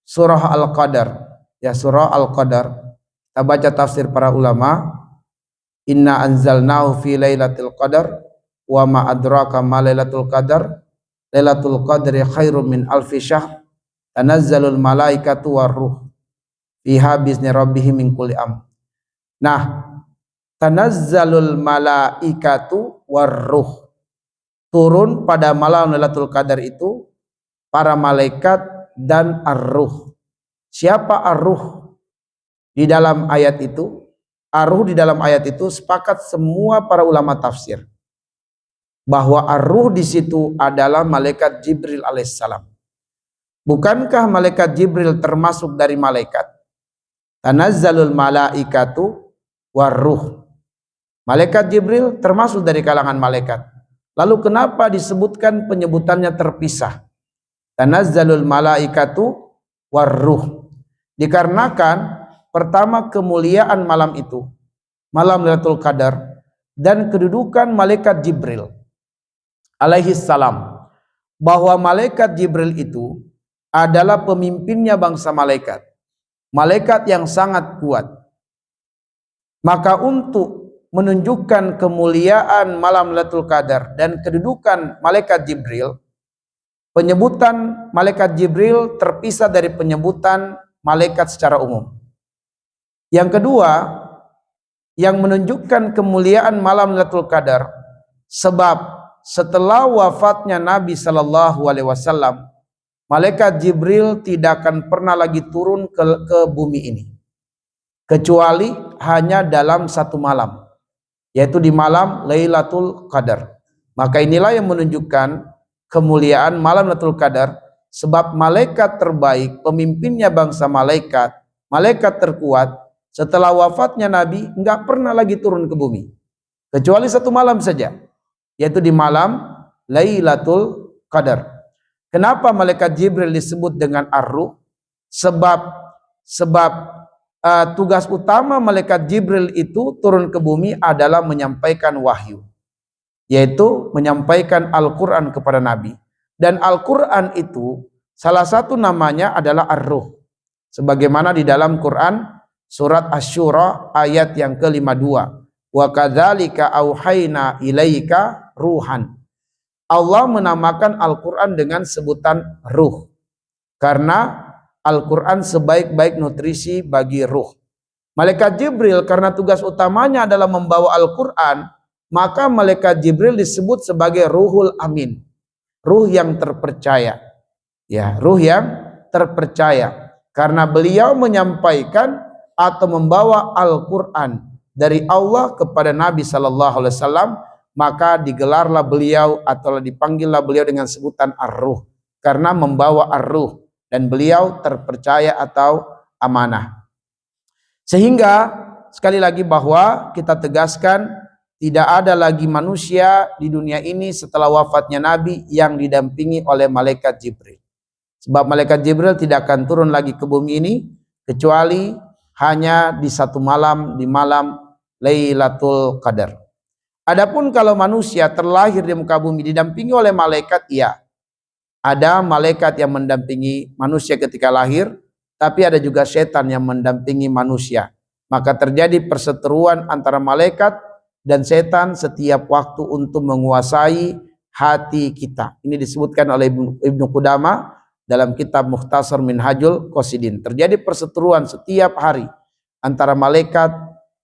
Speaker 1: surah Al-Qadar, ya, surah Al-Qadar. Kita baca tafsir para ulama, inna anzalnahu fi lailatul qadar wa ma adraka ma lailatul qadar, lailatul qadri khairum min alfi syahr, tanazzalul malaikatu warruh fiha bi'izni rabbihim min kulli amr. Nah, tanazzalul malaikatu warruh, turun pada malam Lailatul Qadar itu para malaikat dan ar-ruh. Siapa ar-ruh di dalam ayat itu? Ar-ruh di dalam ayat itu sepakat semua para ulama tafsir bahwa ar-ruh di situ adalah malaikat Jibril alaihissalam. Bukankah malaikat Jibril termasuk dari malaikat? Tanazzalul malaikatu warruh. Malaikat Jibril termasuk dari kalangan malaikat. Lalu kenapa disebutkan penyebutannya terpisah? Tanazzalul malaikatu warruh. Dikarenakan pertama kemuliaan malam itu, malam Lailatul Qadar, dan kedudukan malaikat Jibril alaihi salam, bahwa malaikat Jibril itu adalah pemimpinnya bangsa malaikat, malaikat yang sangat kuat. Maka untuk menunjukkan kemuliaan malam Lailatul Qadar dan kedudukan malaikat Jibril, penyebutan malaikat Jibril terpisah dari penyebutan malaikat secara umum. Yang kedua, yang menunjukkan kemuliaan malam Lailatul Qadar, sebab setelah wafatnya Nabi Shallallahu Alaihi Wasallam, malaikat Jibril tidak akan pernah lagi turun ke bumi ini, kecuali hanya dalam satu malam, yaitu di malam Lailatul Qadar. Maka inilah yang menunjukkan kemuliaan malam Lailatul Qadar, sebab malaikat terbaik, pemimpinnya bangsa malaikat, malaikat terkuat, setelah wafatnya Nabi enggak pernah lagi turun ke bumi, kecuali satu malam saja, yaitu di malam Lailatul Qadar. Kenapa malaikat Jibril disebut dengan Ar-Ruh? Sebab tugas utama malaikat Jibril itu turun ke bumi adalah menyampaikan wahyu, yaitu menyampaikan Al-Quran kepada Nabi. Dan Al-Quran itu salah satu namanya adalah Ar-Ruh, sebagaimana di dalam Quran surat Asy-Syura ayat yang ke-52, wa kadzalika auhayna ilaika ruhan. Allah menamakan Al-Quran dengan sebutan ruh karena Al-Quran sebaik-baik nutrisi bagi ruh. Malaikat Jibril karena tugas utamanya adalah membawa Al-Quran, maka malaikat Jibril disebut sebagai Ruhul Amin, ruh yang terpercaya. Ya, ruh yang terpercaya karena beliau menyampaikan atau membawa Al-Quran dari Allah kepada Nabi Sallallahu Alaihi Wasallam, maka digelarlah beliau atau dipanggillah beliau dengan sebutan Ar-Ruh karena membawa Ar-Ruh, dan beliau terpercaya atau amanah. Sehingga sekali lagi bahwa kita tegaskan tidak ada lagi manusia di dunia ini setelah wafatnya Nabi yang didampingi oleh malaikat Jibril. Sebab malaikat Jibril tidak akan turun lagi ke bumi ini kecuali hanya di satu malam, di malam Lailatul Qadar. Adapun kalau manusia terlahir di muka bumi didampingi oleh malaikat, iya. Ada malaikat yang mendampingi manusia ketika lahir, tapi ada juga setan yang mendampingi manusia. Maka terjadi perseteruan antara malaikat dan setan setiap waktu untuk menguasai hati kita. Ini disebutkan oleh Ibnu Qudamah dalam kitab Mukhtasar Minhajul Qasidin. Terjadi perseteruan setiap hari antara malaikat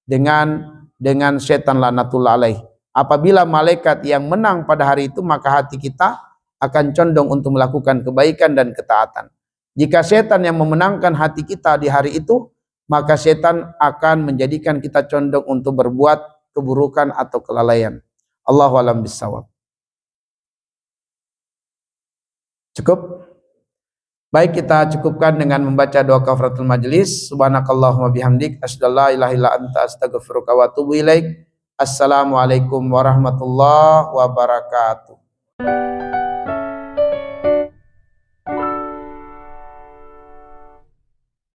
Speaker 1: dengan setan laknatullah alaih. Apabila malaikat yang menang pada hari itu, maka hati kita akan condong untuk melakukan kebaikan dan ketaatan. Jika setan yang memenangkan hati kita di hari itu, maka setan akan menjadikan kita condong untuk berbuat keburukan atau kelalaian. Allahu a'lam bishawab. Cukup? Baik, kita cukupkan dengan membaca doa kafaratul majelis. Subhanakallahumma bihamdik, asyhadu an la ilaha illa anta, astaghfiruka wa atubu ilaik. Assalamualaikum warahmatullahi wabarakatuh.